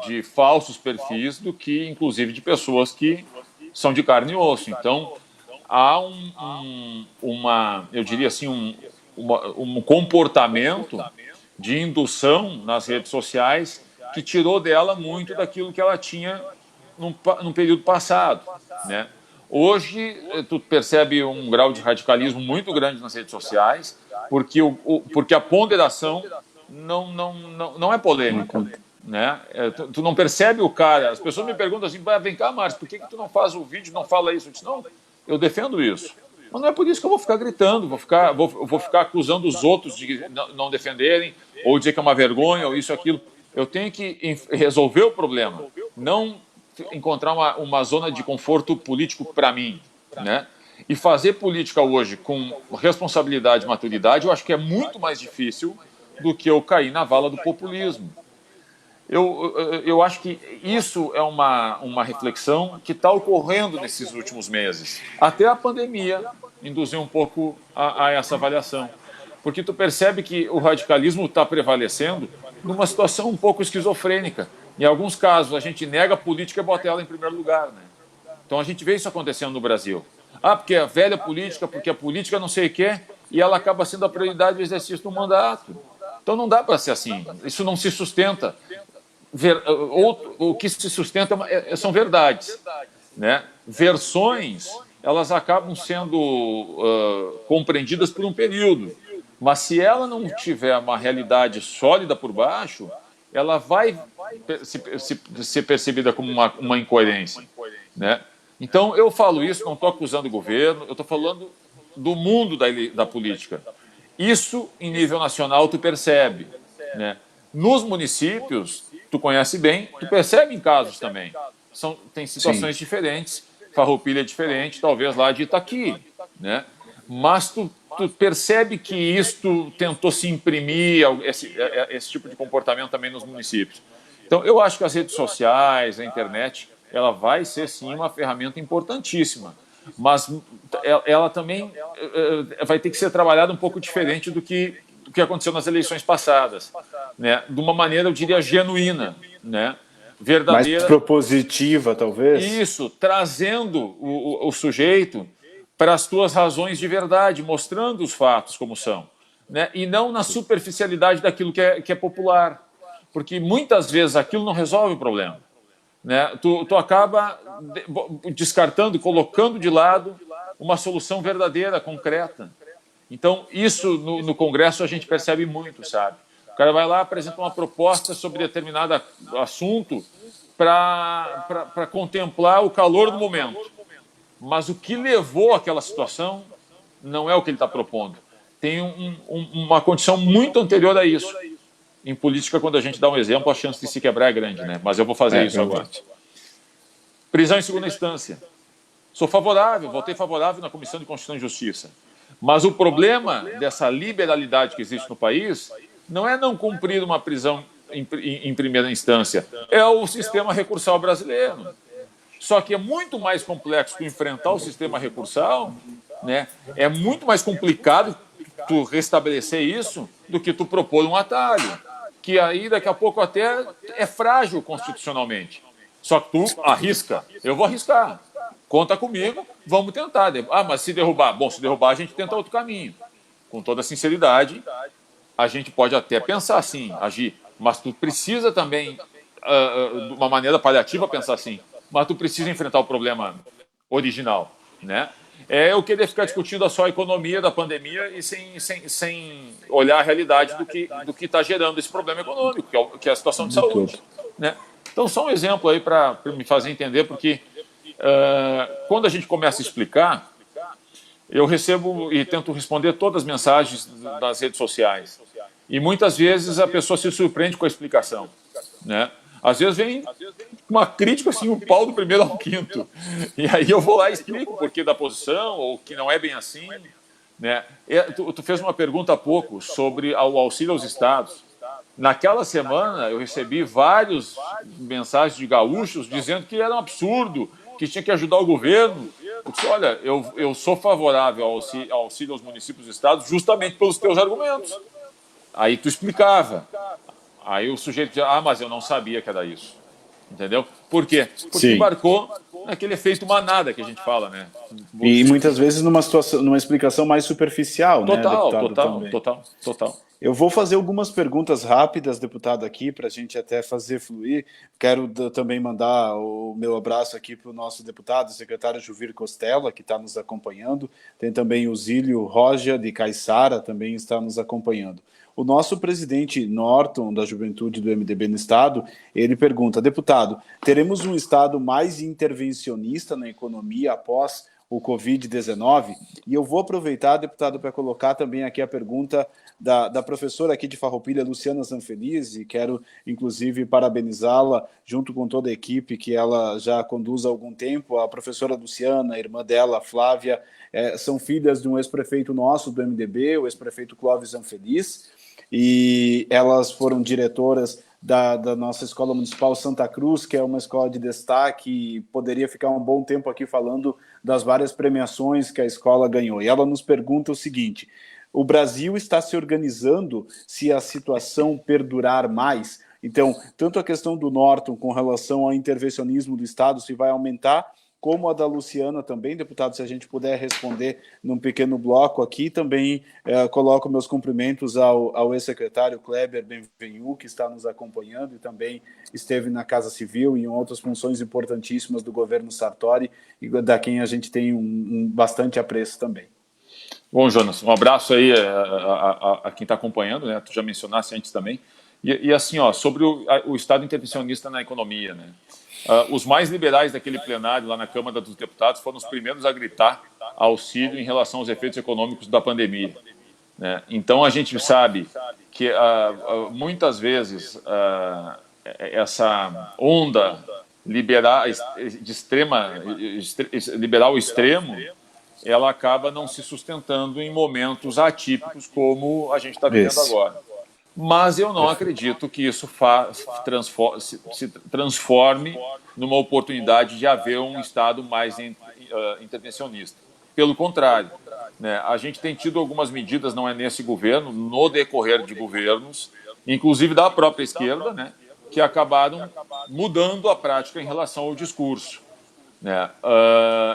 de falsos perfis do que, inclusive, de pessoas que são de carne e osso. Então, há eu diria assim, um comportamento de indução nas redes sociais que tirou dela muito daquilo que ela tinha num período passado, né? Hoje, tu percebe um grau de radicalismo muito grande nas redes sociais, porque a ponderação não é polêmica, né? Tu não percebe o cara. As pessoas me perguntam assim, vem cá, Márcio, por que tu não faz o vídeo, não fala isso? Eu disse, não, eu defendo isso. Mas não é por isso que eu vou ficar gritando, vou ficar acusando os outros de não defenderem, ou dizer que é uma vergonha, ou isso, aquilo. Eu tenho que resolver o problema, não encontrar uma zona de conforto político para mim, né? E fazer política hoje com responsabilidade e maturidade, eu acho que é muito mais difícil do que eu cair na vala do populismo. Eu acho que isso é uma reflexão que está ocorrendo nesses últimos meses. Até a pandemia induziu um pouco a essa avaliação. Porque tu percebe que o radicalismo está prevalecendo numa situação um pouco esquizofrênica. Em alguns casos, a gente nega a política e bota ela em primeiro lugar, né? Então, a gente vê isso acontecendo no Brasil. Porque a velha política, porque a política não sei o quê, e ela acaba sendo a prioridade do exercício do mandato. Então, não dá para ser assim. Isso não se sustenta. O que se sustenta são verdades, né? Versões, elas acabam sendo compreendidas por um período. Mas se ela não tiver uma realidade sólida por baixo, ela vai ser percebida como uma incoerência, né? Então, eu falo isso, não estou acusando o governo, eu estou falando do mundo da política. Isso, em nível nacional, tu percebe, né? Nos municípios, tu conhece bem, tu percebe em casos também. Tem situações diferentes, Farroupilha é diferente, talvez lá de Itaqui, né? Mas tu percebe que isto tentou se imprimir, esse tipo de comportamento também nos municípios. Então, eu acho que as redes sociais, a internet, ela vai ser, sim, uma ferramenta importantíssima, mas ela também vai ter que ser trabalhada um pouco diferente do que aconteceu nas eleições passadas, né? De uma maneira, eu diria, genuína, né? Verdadeira. Mais propositiva, talvez? Isso, trazendo o sujeito para as tuas razões de verdade, mostrando os fatos como são, né? E não na superficialidade daquilo que é popular, porque muitas vezes aquilo não resolve o problema, né? Tu acaba descartando, colocando de lado uma solução verdadeira, concreta. Então, isso no Congresso a gente percebe muito, sabe? O cara vai lá, apresenta uma proposta sobre determinado assunto para contemplar o calor do momento. Mas o que levou àquela situação não é o que ele está propondo. Tem uma condição muito anterior a isso. Em política, quando a gente dá um exemplo, a chance de se quebrar é grande, né? Mas eu vou fazer isso agora. Prisão em segunda instância. Sou favorável, votei favorável na Comissão de Constituição e Justiça. Mas o problema dessa liberalidade que existe no país não é não cumprir uma prisão em primeira instância? É o sistema recursal brasileiro. Só que é muito mais complexo tu enfrentar o sistema recursal, né? É muito mais complicado tu restabelecer isso do que tu propor um atalho, que aí daqui a pouco até é frágil constitucionalmente. Só que tu arrisca. Eu vou arriscar. Conta comigo, vamos tentar. Ah, mas se derrubar? Bom, se derrubar a gente tenta outro caminho. Com toda sinceridade, a gente pode até pensar assim, agir, mas tu precisa também, de uma maneira paliativa, pensar assim, mas tu precisa enfrentar o problema original, né? É eu querer ficar discutindo só a economia da pandemia e sem olhar a realidade do que está gerando esse problema econômico, que é a situação de saúde, né? Então, só um exemplo aí para me fazer entender, porque quando a gente começa a explicar, eu recebo e tento responder todas as mensagens das redes sociais. E muitas vezes a pessoa se surpreende com a explicação, né? Às vezes vem uma crítica assim, o pau do primeiro ao quinto. E aí eu vou lá e explico o porquê da posição, ou que não é bem assim, né? Tu fez uma pergunta há pouco sobre o auxílio aos estados. Naquela semana eu recebi várias mensagens de gaúchos dizendo que era um absurdo, que tinha que ajudar o governo. Eu disse, olha, eu sou favorável ao auxílio aos municípios e estados justamente pelos teus argumentos. Aí tu explicava. Aí o sujeito dizia, mas eu não sabia que era isso. Entendeu? Por quê? Porque embarcou naquele efeito manada que a gente fala, né? E muitas vezes numa explicação mais superficial, né, deputado? Total. Eu vou fazer algumas perguntas rápidas, deputado, aqui, para a gente até fazer fluir. Quero também mandar o meu abraço aqui para o nosso deputado, secretário Juvir Costella, que está nos acompanhando. Tem também o Zílio Roja, de Caiçara, também está nos acompanhando. O nosso presidente Norton, da Juventude do MDB no Estado, ele pergunta, deputado, teremos um Estado mais intervencionista na economia após o Covid-19? E eu vou aproveitar, deputado, para colocar também aqui a pergunta da professora aqui de Farroupilha, Luciana Zanfeliz, e quero, inclusive, parabenizá-la, junto com toda a equipe que ela já conduz há algum tempo. A professora Luciana, a irmã dela, a Flávia, são filhas de um ex-prefeito nosso do MDB, o ex-prefeito Clóvis Zanfeliz, e elas foram diretoras da nossa Escola Municipal Santa Cruz, que é uma escola de destaque, e poderia ficar um bom tempo aqui falando das várias premiações que a escola ganhou. E ela nos pergunta o seguinte, o Brasil está se organizando se a situação perdurar mais? Então, tanto a questão do Norton com relação ao intervencionismo do Estado, se vai aumentar, como a da Luciana também, deputado, se a gente puder responder num pequeno bloco aqui, também coloco meus cumprimentos ao ex-secretário Kleber Benvenu, que está nos acompanhando e também esteve na Casa Civil e em outras funções importantíssimas do governo Sartori, e da quem a gente tem bastante apreço também. Bom, Jonas, um abraço aí a quem está acompanhando, né? Tu já mencionaste antes também. E assim, sobre o Estado intervencionista na economia, né? Os mais liberais daquele plenário lá na Câmara dos Deputados foram os primeiros a gritar auxílio em relação aos efeitos econômicos da pandemia, né? Então a gente sabe que muitas vezes essa onda liberal extremo, ela acaba não se sustentando em momentos atípicos como a gente está vivendo agora. Mas eu não acredito que isso se transforme numa oportunidade de haver um Estado mais intervencionista. Pelo contrário, né, a gente tem tido algumas medidas, não é nesse governo, no decorrer de governos, inclusive da própria esquerda, né, que acabaram mudando a prática em relação ao discurso, né?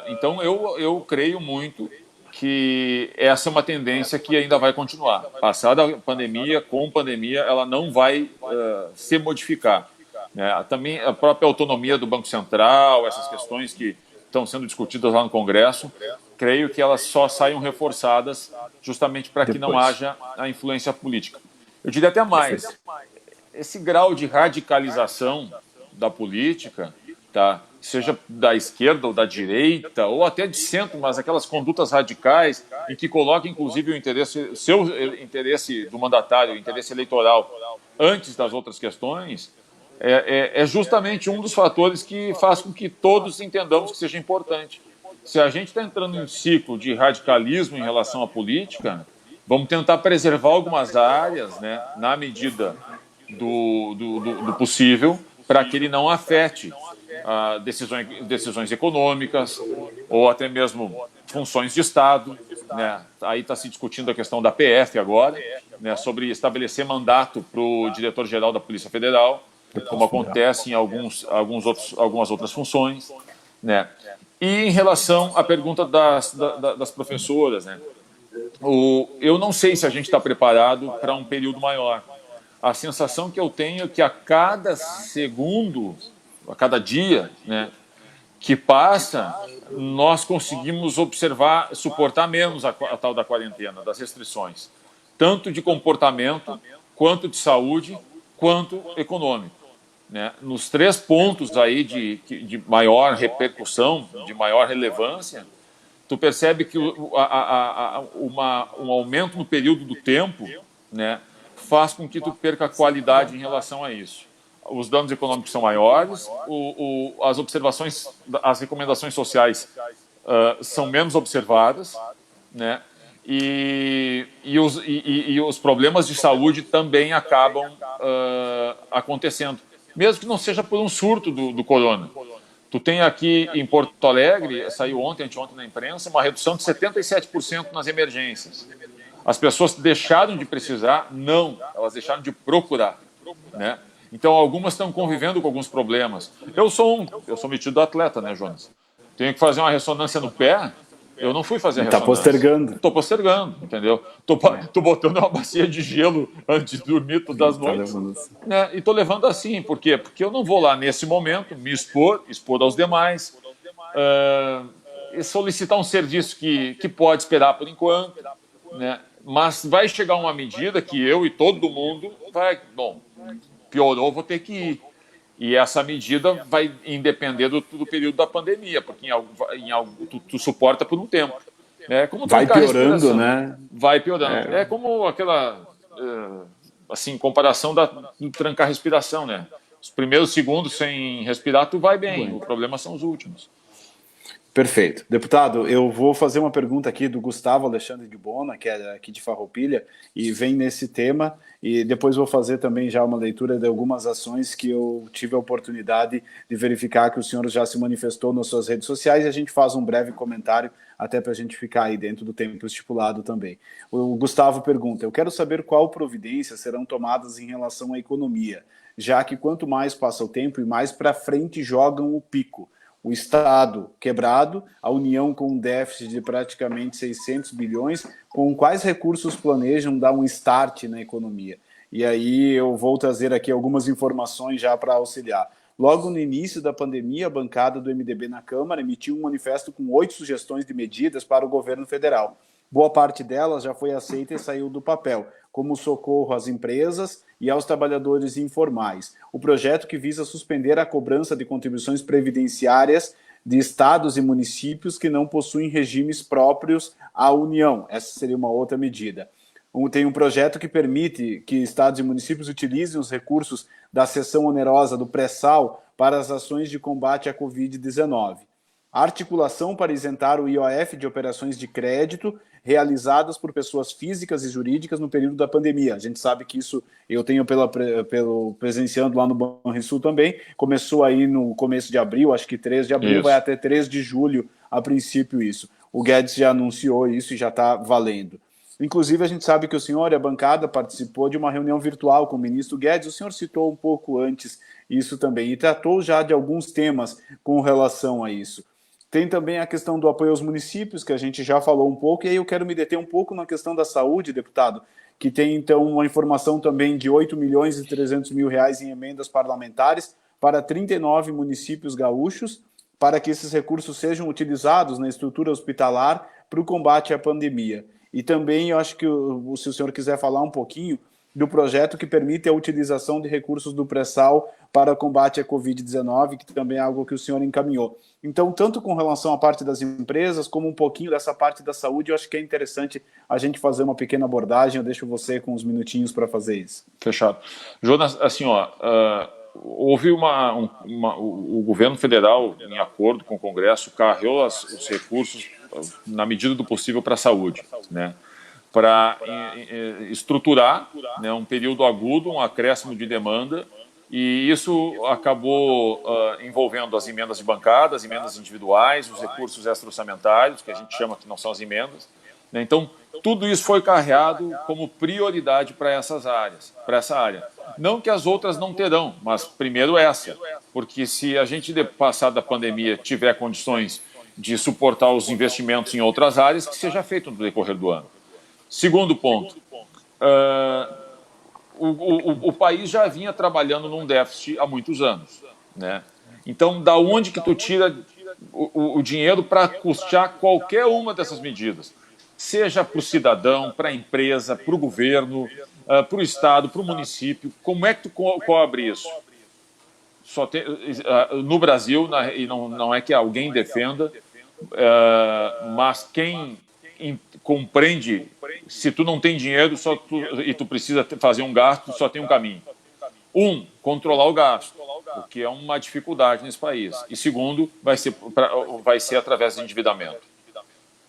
Então, eu creio muito que essa é uma tendência que ainda vai continuar. Passada a pandemia, com pandemia, ela não vai se modificar, né? Também a própria autonomia do Banco Central, essas questões que estão sendo discutidas lá no Congresso, creio que elas só saiam reforçadas justamente para que não haja a influência política. Eu diria até mais, esse grau de radicalização da política, tá? Seja da esquerda ou da direita, ou até de centro, mas aquelas condutas radicais em que coloca, inclusive, o seu interesse do mandatário, o interesse eleitoral, antes das outras questões, é justamente um dos fatores que faz com que todos entendamos que seja importante. Se a gente está entrando em um ciclo de radicalismo em relação à política, vamos tentar preservar algumas áreas, né, na medida do possível para que ele não afete decisões econômicas ou até mesmo funções de Estado, né? Aí está se discutindo a questão da PF agora, né, sobre estabelecer mandato para o diretor-geral da Polícia Federal, como acontece em algumas outras funções, né? E em relação à pergunta das professoras, né? Eu não sei se a gente está preparado para um período maior. A sensação que eu tenho é que a cada segundo, a cada dia, né, que passa, nós conseguimos suportar menos a tal da quarentena, das restrições, tanto de comportamento, quanto de saúde, quanto econômico, né? Nos 3 pontos aí de maior repercussão, de maior relevância, tu percebe que um aumento no período do tempo, né, faz com que tu perca qualidade em relação a isso. Os danos econômicos são maiores, as observações, as recomendações sociais são menos observadas, né, e os problemas de saúde também acabam acontecendo, mesmo que não seja por um surto do corona. Tu tem aqui em Porto Alegre, saiu anteontem na imprensa, uma redução de 77% nas emergências. As pessoas deixaram de precisar? Não, elas deixaram de procurar, né? Então, algumas estão convivendo com alguns problemas. Eu sou metido atleta, né, Jonas? Tenho que fazer uma ressonância no pé, eu não fui fazer a ressonância. Está postergando. Estou postergando, entendeu? Tô botando uma bacia de gelo antes de dormir todas as noites. Né? E estou levando assim. Por quê? Porque eu não vou lá nesse momento me expor aos demais, e solicitar um serviço que pode esperar por enquanto, né? Mas vai chegar uma medida que eu e todo mundo piorou, vou ter que ir. E essa medida vai depender do período da pandemia, porque tu suporta por um tempo. É como vai piorando, né? Vai piorando. É como aquela assim, comparação do trancar a respiração, né? Os primeiros segundos sem respirar, tu vai bem. O problema são os últimos. Perfeito. Deputado, eu vou fazer uma pergunta aqui do Gustavo Alexandre de Bona, que é aqui de Farroupilha, e vem nesse tema, e depois vou fazer também já uma leitura de algumas ações que eu tive a oportunidade de verificar que o senhor já se manifestou nas suas redes sociais, e a gente faz um breve comentário, até para a gente ficar aí dentro do tempo estipulado também. O Gustavo pergunta: eu quero saber qual providências serão tomadas em relação à economia, já que quanto mais passa o tempo e mais para frente jogam o pico. O Estado quebrado, a União com um déficit de praticamente 600 bilhões, com quais recursos planejam dar um start na economia? E aí eu vou trazer aqui algumas informações já para auxiliar. Logo no início da pandemia, a bancada do MDB na Câmara emitiu um manifesto com 8 sugestões de medidas para o governo federal. Boa parte delas já foi aceita e saiu do papel, como o socorro às empresas e aos trabalhadores informais. O projeto que visa suspender a cobrança de contribuições previdenciárias de estados e municípios que não possuem regimes próprios à União. Essa seria uma outra medida. Tem um projeto que permite que estados e municípios utilizem os recursos da cessão onerosa do pré-sal para as ações de combate à Covid-19. A articulação para isentar o IOF de operações de crédito realizadas por pessoas físicas e jurídicas no período da pandemia. A gente sabe que isso, eu tenho presenciando lá no Banrisul também, começou aí no começo de abril, acho que 3 de abril, vai até 3 de julho, a princípio isso. O Guedes já anunciou isso e já está valendo. Inclusive, a gente sabe que o senhor e a bancada participou de uma reunião virtual com o ministro Guedes, o senhor citou um pouco antes isso também, e tratou já de alguns temas com relação a isso. Tem também a questão do apoio aos municípios, que a gente já falou um pouco, e aí eu quero me deter um pouco na questão da saúde, deputado, que tem então uma informação também de 8 milhões e 300 mil reais em emendas parlamentares para 39 municípios gaúchos, para que esses recursos sejam utilizados na estrutura hospitalar para o combate à pandemia. E também eu acho que, se o senhor quiser falar um pouquinho do projeto que permite a utilização de recursos do pré-sal para combate à Covid-19, que também é algo que o senhor encaminhou. Então, tanto com relação à parte das empresas, como um pouquinho dessa parte da saúde, eu acho que é interessante a gente fazer uma pequena abordagem. Eu deixo você com uns minutinhos para fazer isso. Fechado. Jonas, assim, houve o governo federal, em acordo com o Congresso, carreou os recursos na medida do possível para a saúde, né? para estruturar, né, um período agudo, um acréscimo de demanda, e isso acabou envolvendo as emendas de bancada, as emendas individuais, os recursos extra-orçamentários, que a gente chama que não são as emendas, né? Então, tudo isso foi carreado como prioridade para essas áreas, para essa área. Não que as outras não terão, mas primeiro essa, porque se a gente, passado da pandemia, tiver condições de suportar os investimentos em outras áreas, que seja feito no decorrer do ano. Segundo ponto, o país já vinha trabalhando num déficit há muitos anos, né? Então, da onde que tu tira o dinheiro para custear qualquer uma dessas medidas? Seja para o cidadão, para a empresa, para o governo, para o Estado, para o município. Como é que tu cobre isso? Só tem, no Brasil, e não é que alguém defenda, mas quem compreende, se tu não tem dinheiro e tu precisa fazer um gasto, só tem um caminho. Controlar o gasto, o que é uma dificuldade nesse país. E segundo, vai ser através de endividamento.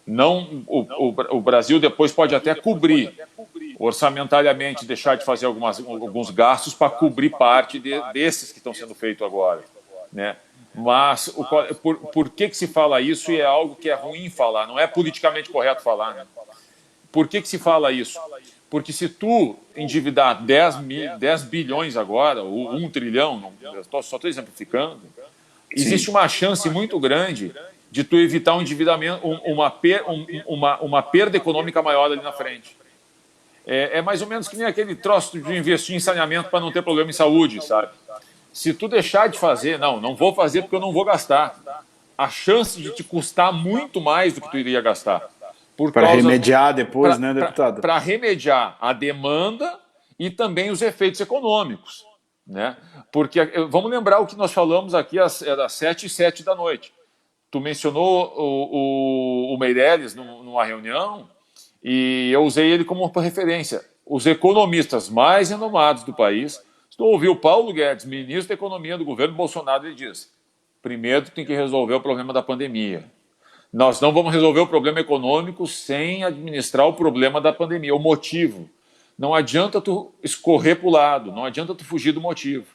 Não, o Brasil depois pode até cobrir orçamentariamente, deixar de fazer alguns gastos para cobrir parte desses que estão sendo feitos agora, né? Mas por que se fala isso, e é algo que é ruim falar, não é politicamente correto falar, né? Por que se fala isso? Porque se tu endividar 10 bilhões agora, ou 1 trilhão, só estou exemplificando, existe uma chance muito grande de tu evitar um endividamento, uma perda econômica maior ali na frente. É mais ou menos que nem aquele troço de investir em saneamento para não ter problema em saúde, sabe? Se tu deixar de fazer, não vou fazer porque eu não vou gastar. A chance de te custar muito mais do que tu iria gastar. Para remediar depois, né, deputado? Para remediar a demanda e também os efeitos econômicos, né? Porque vamos lembrar o que nós falamos aqui às 7h07 da noite. Tu mencionou o Meirelles numa reunião e eu usei ele como referência. Os economistas mais renomados do país, se tu ouviu o Paulo Guedes, ministro da Economia do governo Bolsonaro, ele diz: primeiro tu tem que resolver o problema da pandemia. Nós não vamos resolver o problema econômico sem administrar o problema da pandemia, o motivo. Não adianta tu escorrer para o lado, não adianta tu fugir do motivo.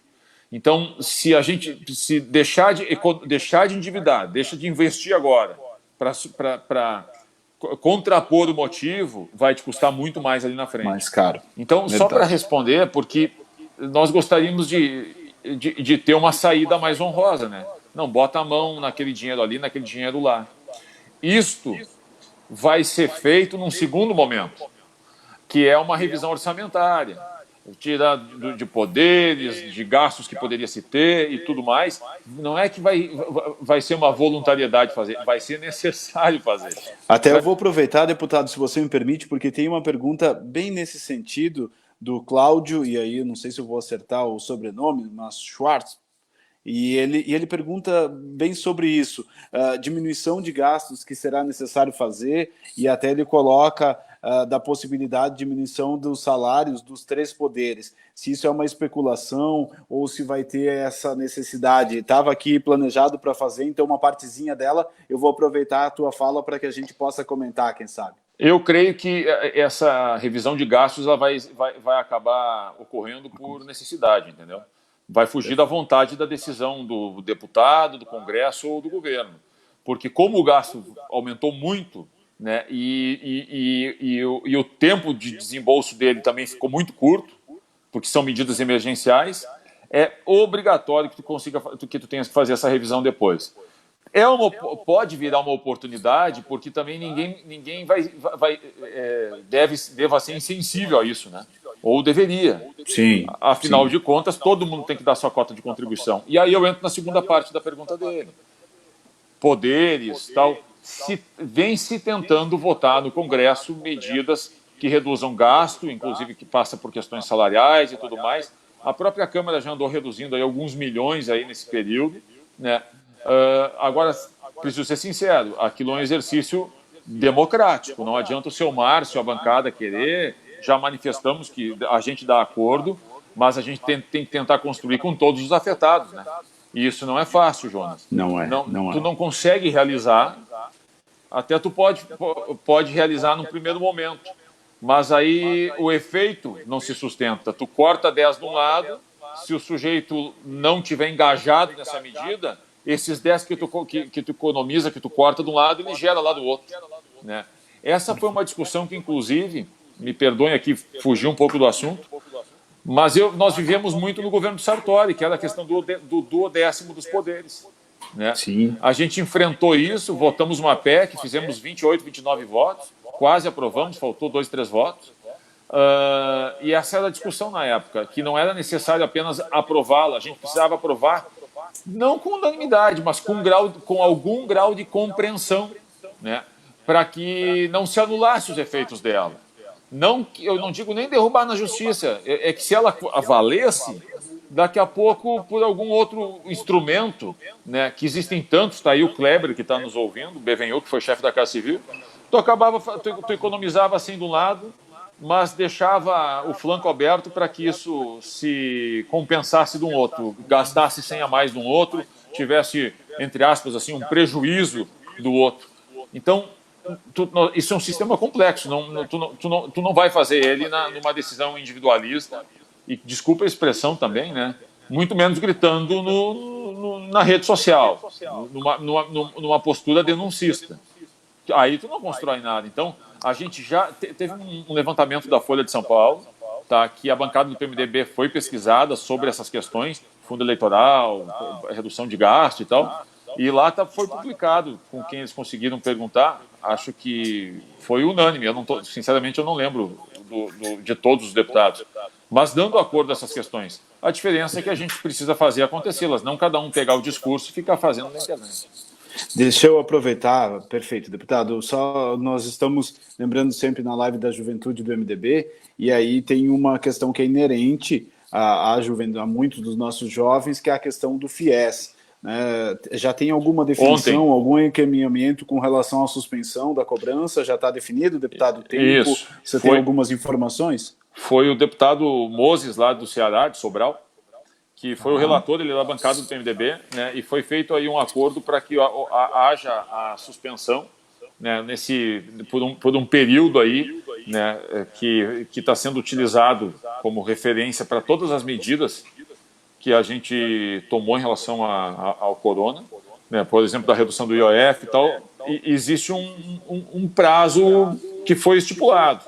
Então, se a gente deixar de endividar, deixa de investir agora para contrapor o motivo, vai te custar muito mais ali na frente. Mais caro. Então, só para responder, porque nós gostaríamos de ter uma saída mais honrosa, né? Não, bota a mão naquele dinheiro ali, naquele dinheiro lá. Isto vai ser feito num segundo momento, que é uma revisão orçamentária. Tirar de poderes, de gastos que poderia se ter e tudo mais. Não é que vai ser uma voluntariedade fazer, vai ser necessário fazer. Até eu vou aproveitar, deputado, se você me permite, porque tem uma pergunta bem nesse sentido do Cláudio, e aí eu não sei se eu vou acertar o sobrenome, mas Schwartz, e ele pergunta bem sobre isso, diminuição de gastos que será necessário fazer, e até ele coloca da possibilidade de diminuição dos salários dos 3 poderes. Se isso é uma especulação ou se vai ter essa necessidade. Estava aqui planejado para fazer, então uma partezinha dela eu vou aproveitar a tua fala para que a gente possa comentar, quem sabe. Eu creio que essa revisão de gastos ela vai acabar ocorrendo por necessidade, entendeu? Vai fugir da vontade da decisão do deputado, do Congresso ou do governo. Porque como o gasto aumentou muito, né, e o tempo de desembolso dele também ficou muito curto, porque são medidas emergenciais, é obrigatório que tu tenhas que fazer essa revisão depois. Pode virar uma oportunidade, porque também ninguém deva ser insensível a isso, né? Ou deveria. Sim. Afinal de contas, todo mundo tem que dar sua cota de contribuição. E aí eu entro na segunda parte da pergunta dele. Poderes, tal. Vem se tentando votar no Congresso medidas que reduzam gasto, inclusive que passa por questões salariais e tudo mais. A própria Câmara já andou reduzindo aí alguns milhões aí nesse período, né? Agora, preciso ser sincero, aquilo é um exercício democrático, não adianta o seu Márcio, a bancada querer, já manifestamos que a gente dá acordo, mas a gente tem que tentar construir com todos os afetados, né? E isso não é fácil, Jonas. Não é. Tu não consegue realizar, até tu pode realizar num primeiro momento, mas aí o efeito não se sustenta. Tu corta 10 de um lado, se o sujeito não tiver engajado nessa medida, esses 10 que tu economiza, que tu corta de um lado, ele gera lá do outro, né? Essa foi uma discussão que, inclusive, me perdoem aqui fugir um pouco do assunto, mas nós vivemos muito no governo do Sartori, que era a questão do duodécimo dos poderes, né? Sim. A gente enfrentou isso, votamos uma PEC, fizemos 28, 29 votos, quase aprovamos, faltou 2, 3 votos. E essa era a discussão na época, que não era necessário apenas aprová-la, a gente precisava aprovar, não com unanimidade, mas com algum grau de compreensão, né? Para que não se anulasse os efeitos dela. Não, eu não digo nem derrubar na justiça, é que se ela valesse, daqui a pouco, por algum outro instrumento, né, que existem tantos, está aí o Kleber, que está nos ouvindo, o Bevenhu, que foi chefe da Casa Civil, tu economizava assim de um lado, mas deixava o flanco aberto para que isso se compensasse de um outro, gastasse 100 a mais de um outro, tivesse, entre aspas, assim, um prejuízo do outro. Então, isso é um sistema complexo, tu não vai fazer ele numa decisão individualista, e desculpa a expressão também, né? Muito menos gritando na rede social, numa postura denuncista. Aí tu não constrói nada. Então, a gente já teve um levantamento da Folha de São Paulo, tá, que a bancada do PMDB foi pesquisada sobre essas questões, fundo eleitoral, redução de gasto e tal, e lá foi publicado, com quem eles conseguiram perguntar, acho que foi unânime, sinceramente eu não lembro de todos os deputados, mas dando acordo dessas questões. A diferença é que a gente precisa fazer acontecê-las, não cada um pegar o discurso e ficar fazendo na internet. Deixa eu aproveitar, perfeito, deputado. Nós estamos lembrando sempre na live da juventude do MDB, e aí tem uma questão que é inerente a muitos dos nossos jovens, que é a questão do FIES. Né? Já tem alguma definição, algum encaminhamento com relação à suspensão da cobrança? Já está definido, deputado? Tempo? Isso. Você tem algumas informações? Foi o deputado Moses, lá do Ceará, de Sobral, que foi o relator, ele era da bancada do PMDB, né, e foi feito aí um acordo para que haja a suspensão, né, por um período aí, né, que está sendo utilizado como referência para todas as medidas que a gente tomou em relação ao corona, né, por exemplo, da redução do IOF e tal, e existe um prazo que foi estipulado.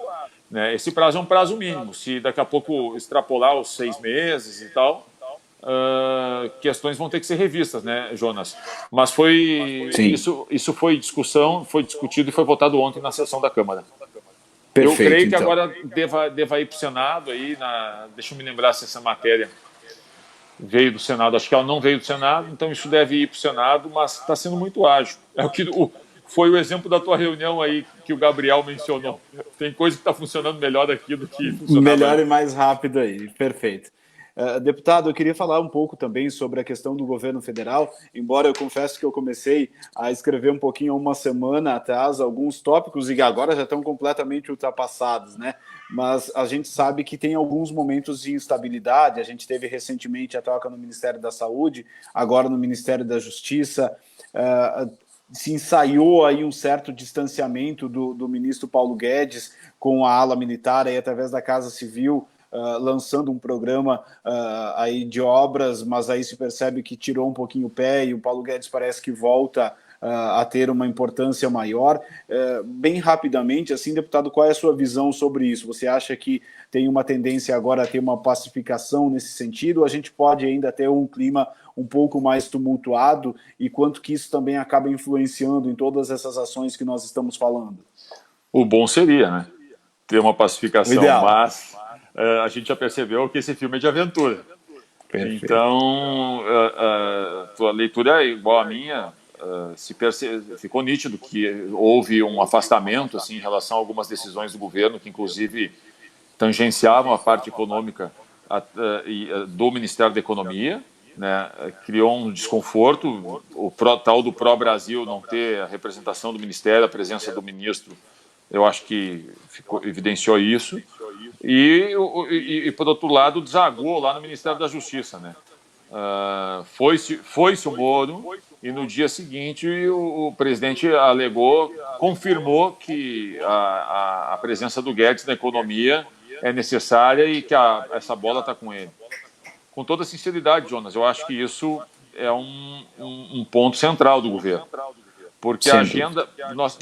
Né, esse prazo é um prazo mínimo, se daqui a pouco extrapolar os 6 meses e tal, questões vão ter que ser revistas, né, Jonas? Mas isso foi discussão, foi discutido e foi votado ontem na sessão da Câmara. Perfeito, eu creio que então agora deva ir para o Senado aí, deixa eu me lembrar se essa matéria veio do Senado, acho que ela não veio do Senado, então isso deve ir para o Senado, mas está sendo muito ágil. Foi o exemplo da tua reunião aí que o Gabriel mencionou. Tem coisa que está funcionando melhor aqui do que funcionava melhor e mais rápido aí, perfeito. Deputado, eu queria falar um pouco também sobre a questão do governo federal, embora eu confesso que eu comecei a escrever um pouquinho há uma semana atrás alguns tópicos e agora já estão completamente ultrapassados, né? Mas a gente sabe que tem alguns momentos de instabilidade, a gente teve recentemente a troca no Ministério da Saúde, agora no Ministério da Justiça, se ensaiou aí um certo distanciamento do ministro Paulo Guedes com a ala militar aí através da Casa Civil, lançando um programa aí de obras, mas aí se percebe que tirou um pouquinho o pé e o Paulo Guedes parece que volta a ter uma importância maior. Bem rapidamente, assim, deputado, qual é a sua visão sobre isso? Você acha que tem uma tendência agora a ter uma pacificação nesse sentido, ou a gente pode ainda ter um clima um pouco mais tumultuado, e quanto que isso também acaba influenciando em todas essas ações que nós estamos falando? O bom seria, né? Ter uma pacificação, mas a gente já percebeu que esse filme é de aventura. Perfeito. Então, tua leitura é igual à minha. Ficou nítido que houve um afastamento assim, em relação a algumas decisões do governo, que inclusive tangenciavam a parte econômica do Ministério da Economia, né? Criou um desconforto, tal do Pró-Brasil não ter a representação do Ministério, a presença do ministro, eu acho que evidenciou isso. E, por outro lado, desagou lá no Ministério da Justiça, né? Foi-se o Moro, e no dia seguinte o presidente alegou, confirmou que a presença do Guedes na economia é necessária e que essa bola está com ele. Com toda sinceridade, Jonas, eu acho que isso é um ponto central do governo. Porque a agenda,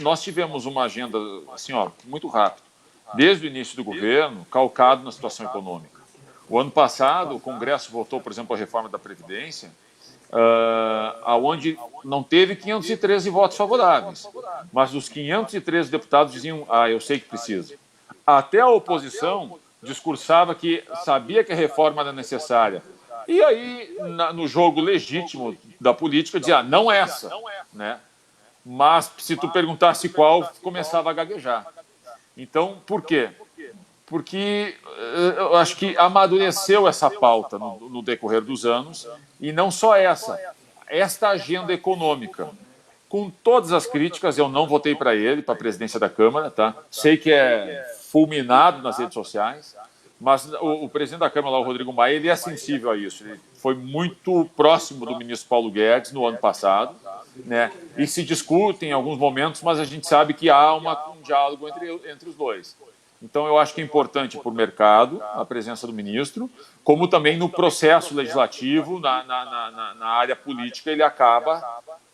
nós tivemos uma agenda, assim, muito rápido, desde o início do governo, calcado na situação econômica. O ano passado, o Congresso votou, por exemplo, a reforma da Previdência, onde não teve 513 votos favoráveis, mas os 513 deputados diziam, eu sei que precisa. Até a oposição discursava que sabia que a reforma era necessária. E aí, no jogo legítimo da política, dizia, não essa, né? Mas, se tu perguntasse qual, começava a gaguejar. Então, por quê? Porque eu acho que amadureceu essa pauta no decorrer dos anos, e não só esta agenda econômica. Com todas as críticas, eu não votei para ele, para a presidência da Câmara, tá? Sei que é fulminado nas redes sociais, mas o presidente da Câmara, lá, o Rodrigo Maia, ele é sensível a isso. Ele foi muito próximo do ministro Paulo Guedes no ano passado, né? E se discute em alguns momentos, mas a gente sabe que há um diálogo entre os dois. Então, eu acho que é importante para o mercado a presença do ministro, como também no processo legislativo, na área política, ele acaba,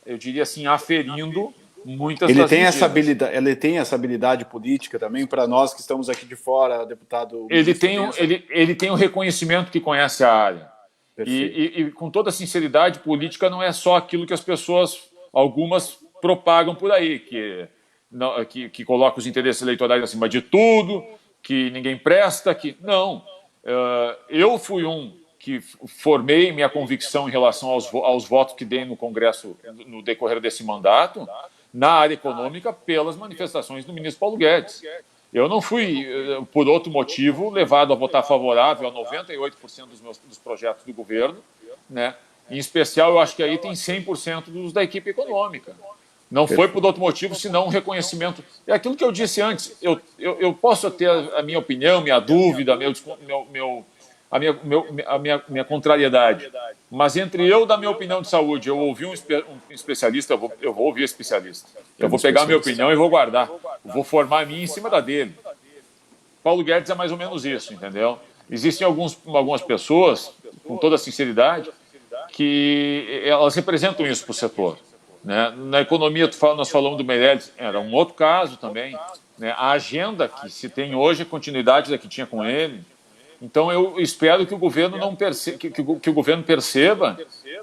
eu diria assim, aferindo muitas das medidas. Ele tem essa habilidade política também, para nós que estamos aqui de fora, deputado... Ele tem um reconhecimento que conhece a área. E, com toda sinceridade, política não é só aquilo que as pessoas, algumas, propagam por aí, que coloca os interesses eleitorais acima de tudo, que ninguém presta, que... Não. Eu fui que formei minha convicção em relação aos votos que dei no Congresso no decorrer desse mandato, na área econômica, pelas manifestações do ministro Paulo Guedes. Eu não fui, por outro motivo, levado a votar favorável a 98% dos projetos do governo, né? Em especial, eu acho que aí tem 100% dos da equipe econômica. Não foi por outro motivo, senão um reconhecimento. É aquilo que eu disse antes. Eu posso ter a minha opinião, minha dúvida, minha contrariedade. Mas entre eu dar minha opinião de saúde, eu ouvir um especialista, eu vou ouvir especialista. Eu vou pegar a minha opinião e vou guardar. Eu vou formar a minha em cima da dele. Paulo Guedes é mais ou menos isso, entendeu? Existem algumas pessoas, com toda sinceridade, que elas representam isso para o setor. Né? Na economia, nós falamos do Meirelles, era um outro caso também. Né? A agenda que se tem hoje é continuidade da que tinha com ele. Então, eu espero que o governo que o governo perceba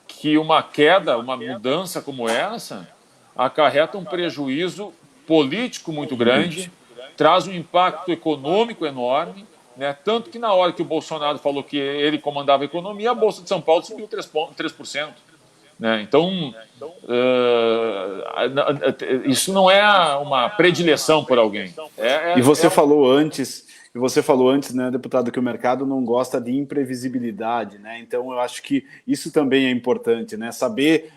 que uma queda, uma mudança como essa, acarreta um prejuízo político muito grande, traz um impacto econômico enorme, né? Tanto que na hora que o Bolsonaro falou que ele comandava a economia, a Bolsa de São Paulo subiu 3%. Né? Então, isso não é uma predileção por alguém. E você falou antes, né, deputado, que o mercado não gosta de imprevisibilidade, né? Então eu acho que isso também é importante, né? Saber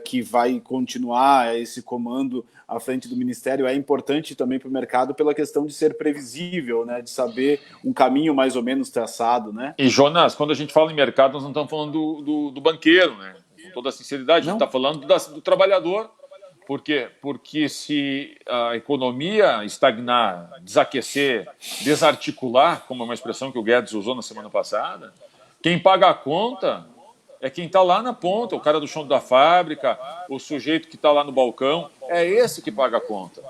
que vai continuar esse comando à frente do Ministério é importante também para o mercado pela questão de ser previsível, né? De saber um caminho mais ou menos traçado, né? E, Jonas, quando a gente fala em mercado, nós não estamos falando do banqueiro, né? Com toda a sinceridade, a gente está falando do trabalhador. Por quê? Porque se a economia estagnar, desaquecer, desarticular, como é uma expressão que o Guedes usou na semana passada, quem paga a conta é quem está lá na ponta, o cara do chão da fábrica, o sujeito que está lá no balcão, é esse que paga a conta.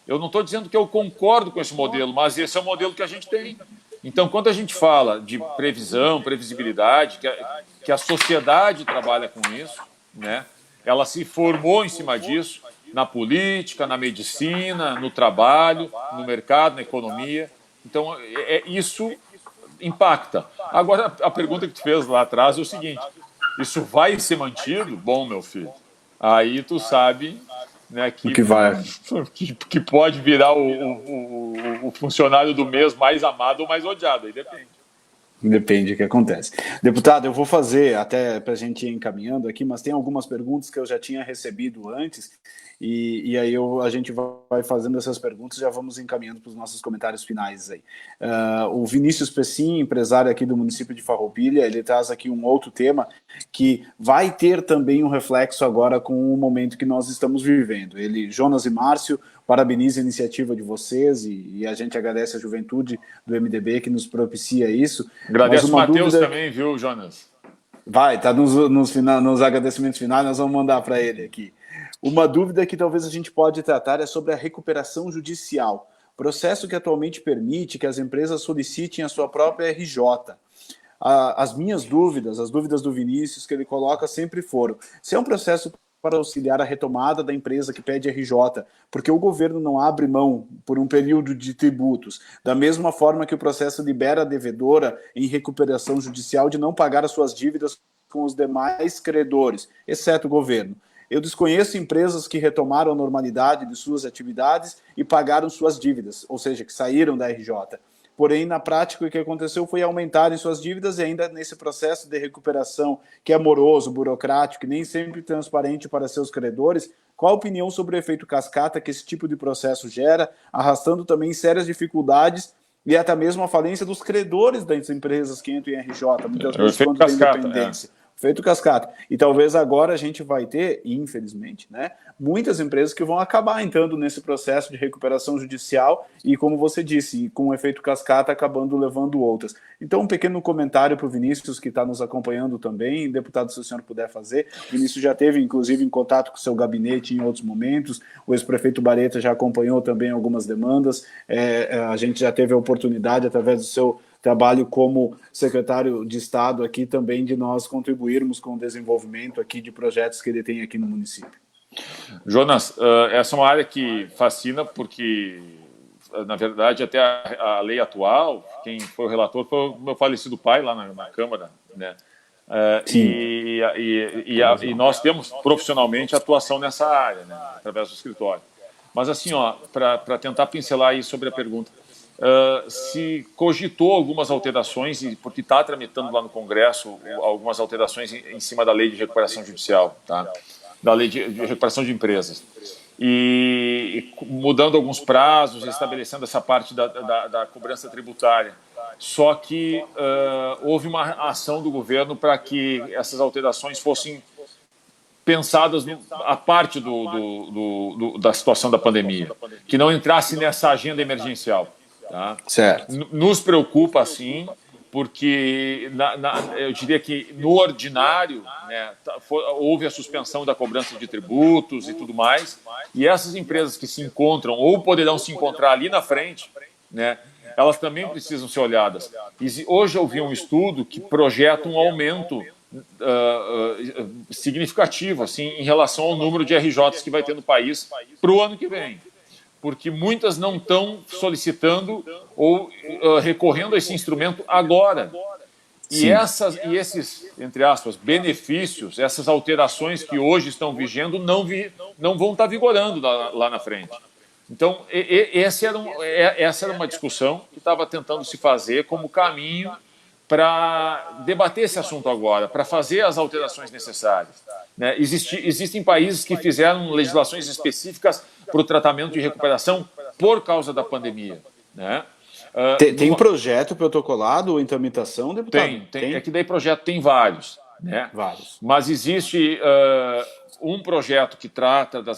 Eu não estou dizendo que eu concordo com esse modelo, mas esse é o modelo que a gente tem. Então, quando a gente fala de previsão, previsibilidade, que a sociedade trabalha com isso, né? Ela se formou em cima disso, na política, na medicina, no trabalho, no mercado, na economia. Então, isso impacta. Agora, a pergunta que tu fez lá atrás é o seguinte: isso vai ser mantido? Bom, meu filho, aí tu sabe, né, que pode virar o funcionário do mês mais amado ou mais odiado, aí depende. Depende do que acontece. Deputado, eu vou fazer, até para a gente ir encaminhando aqui, mas tem algumas perguntas que eu já tinha recebido antes, e aí a gente vai fazendo essas perguntas e já vamos encaminhando para os nossos comentários finais aí. O Vinícius Pessim, empresário aqui do município de Farroupilha, ele traz aqui um outro tema que vai ter também um reflexo agora com o momento que nós estamos vivendo. Ele, Jonas e Márcio, parabeniza a iniciativa de vocês e a gente agradece a juventude do MDB que nos propicia isso. Agradeço o Matheus também, viu, Jonas? Vai, tá nos agradecimentos finais, nós vamos mandar para ele aqui. Uma dúvida que talvez a gente pode tratar é sobre a recuperação judicial, processo que atualmente permite que as empresas solicitem a sua própria RJ. As minhas dúvidas, as dúvidas do Vinícius que ele coloca sempre foram: se é um processo para auxiliar a retomada da empresa que pede RJ, porque o governo não abre mão por um período de tributos, da mesma forma que o processo libera a devedora em recuperação judicial de não pagar as suas dívidas com os demais credores, exceto o governo. Eu desconheço empresas que retomaram a normalidade de suas atividades e pagaram suas dívidas, ou seja, que saíram da RJ. Porém, na prática, o que aconteceu foi aumentarem suas dívidas e ainda nesse processo de recuperação que é moroso, burocrático e nem sempre transparente para seus credores, qual a opinião sobre o efeito cascata que esse tipo de processo gera, arrastando também sérias dificuldades e até mesmo a falência dos credores das empresas que entram em RJ, muitas vezes quando tem independência. Feito cascata. E talvez agora a gente vai ter, infelizmente, né, muitas empresas que vão acabar entrando nesse processo de recuperação judicial e, como você disse, com o efeito cascata acabando levando outras. Então, um pequeno comentário para o Vinícius, que está nos acompanhando também. Deputado, se o senhor puder fazer. O Vinícius já teve, inclusive, em contato com o seu gabinete em outros momentos. O ex-prefeito Bareta já acompanhou também algumas demandas. A gente já teve a oportunidade, através do seu trabalho como secretário de Estado aqui também, de nós contribuirmos com o desenvolvimento aqui de projetos que ele tem aqui no município. Jonas, essa é uma área que fascina porque, na verdade, até a lei atual, quem foi o relator foi o meu falecido pai lá na Câmara, né? E nós temos profissionalmente atuação nessa área, né, através do escritório. Mas assim, para tentar pincelar aí sobre a pergunta, se cogitou algumas alterações, porque está tramitando lá no Congresso algumas alterações em cima da lei de recuperação judicial, tá? Da lei de recuperação de empresas. E mudando alguns prazos, estabelecendo essa parte da cobrança tributária. Só que houve uma ação do governo para que essas alterações fossem pensadas à parte da situação da pandemia, que não entrasse nessa agenda emergencial. Tá? Certo. Nos preocupa, sim, porque eu diria que no ordinário, né, houve a suspensão da cobrança de tributos e tudo mais, e essas empresas que se encontram ou poderão se encontrar ali na frente, né, elas também precisam ser olhadas. E hoje eu vi um estudo que projeta um aumento significativo assim, em relação ao número de RJs que vai ter no país para o ano que vem. Porque muitas não estão solicitando ou recorrendo a esse instrumento agora. E esses, entre aspas, benefícios, essas alterações que hoje estão vigendo, não vão estar vigorando lá na frente. Então, essa era uma discussão que estava tentando se fazer como caminho para debater esse assunto agora, para fazer as alterações necessárias. Né? Existem países que fizeram legislações específicas para o tratamento de recuperação por causa da pandemia. Né? Tem projeto protocolado em tramitação, deputado? Tem. É que daí projeto tem vários. Né? Vários. Mas existe um projeto que trata da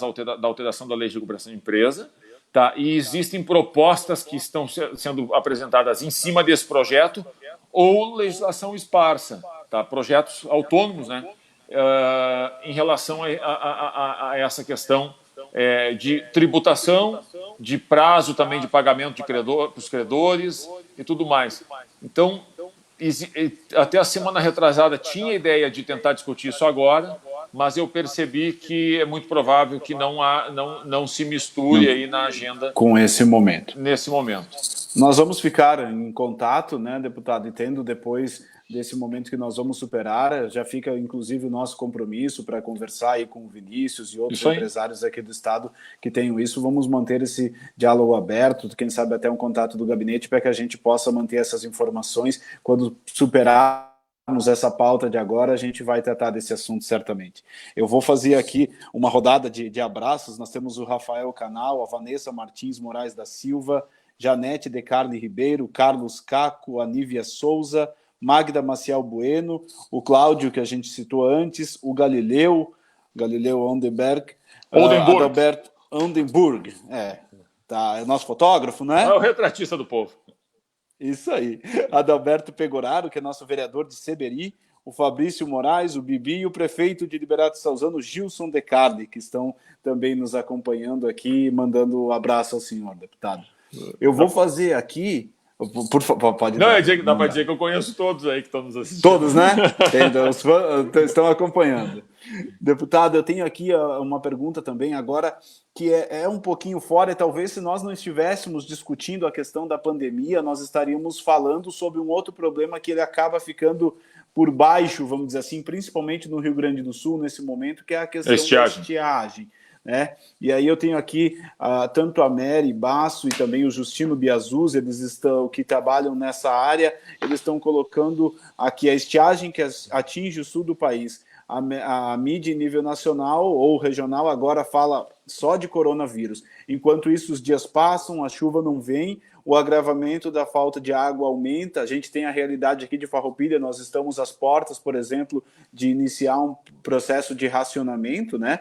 alteração da lei de recuperação de empresa, tá? E existem propostas que estão sendo apresentadas em cima desse projeto ou legislação esparsa, tá? Projetos autônomos, né? Em relação a essa questão de tributação, de prazo também de pagamento para os credores e tudo mais. Então, até a semana retrasada tinha a ideia de tentar discutir isso agora, mas eu percebi que é muito provável que não se misture aí na agenda com esse momento. Nesse momento. Nós vamos ficar em contato, né, deputado, e tendo depois desse momento que nós vamos superar. Já fica, inclusive, o nosso compromisso para conversar aí com o Vinícius e outros empresários aqui do estado que tenham isso. Vamos manter esse diálogo aberto, quem sabe até um contato do gabinete para que a gente possa manter essas informações. Quando superarmos essa pauta de agora, a gente vai tratar desse assunto certamente. Eu vou fazer aqui uma rodada de abraços. Nós temos o Rafael Canal, a Vanessa Martins Moraes da Silva, Janete de Carne Ribeiro, Carlos Caco, a Nívia Souza, Magda Maciel Bueno, o Cláudio, que a gente citou antes, o Galileu Ondenberg, Adalberto Ondenburg, tá, é nosso fotógrafo, né? É o retratista do povo. Isso aí. Adalberto Pegoraro, que é nosso vereador de Seberi, o Fabrício Moraes, o Bibi e o prefeito de Liberato Salzano, Gilson de Carne, que estão também nos acompanhando aqui, mandando um abraço ao senhor deputado. Eu vou fazer aqui... Por favor, pode dar. Dá para dizer que eu conheço todos aí que estão nos assistindo. Todos, né? Os fãs estão acompanhando. Deputado, eu tenho aqui uma pergunta também agora que é um pouquinho fora, e talvez se nós não estivéssemos discutindo a questão da pandemia, nós estaríamos falando sobre um outro problema que ele acaba ficando por baixo, vamos dizer assim, principalmente no Rio Grande do Sul, nesse momento, que é a questão da estiagem. Né? E aí eu tenho aqui tanto a Mary Basso e também o Justino Biazuz, que trabalham nessa área, eles estão colocando aqui a estiagem que atinge o sul do país. A mídia em nível nacional ou regional agora fala só de coronavírus. Enquanto isso, os dias passam, a chuva não vem, o agravamento da falta de água aumenta. A gente tem a realidade aqui de Farroupilha, nós estamos às portas, por exemplo, de iniciar um processo de racionamento, né?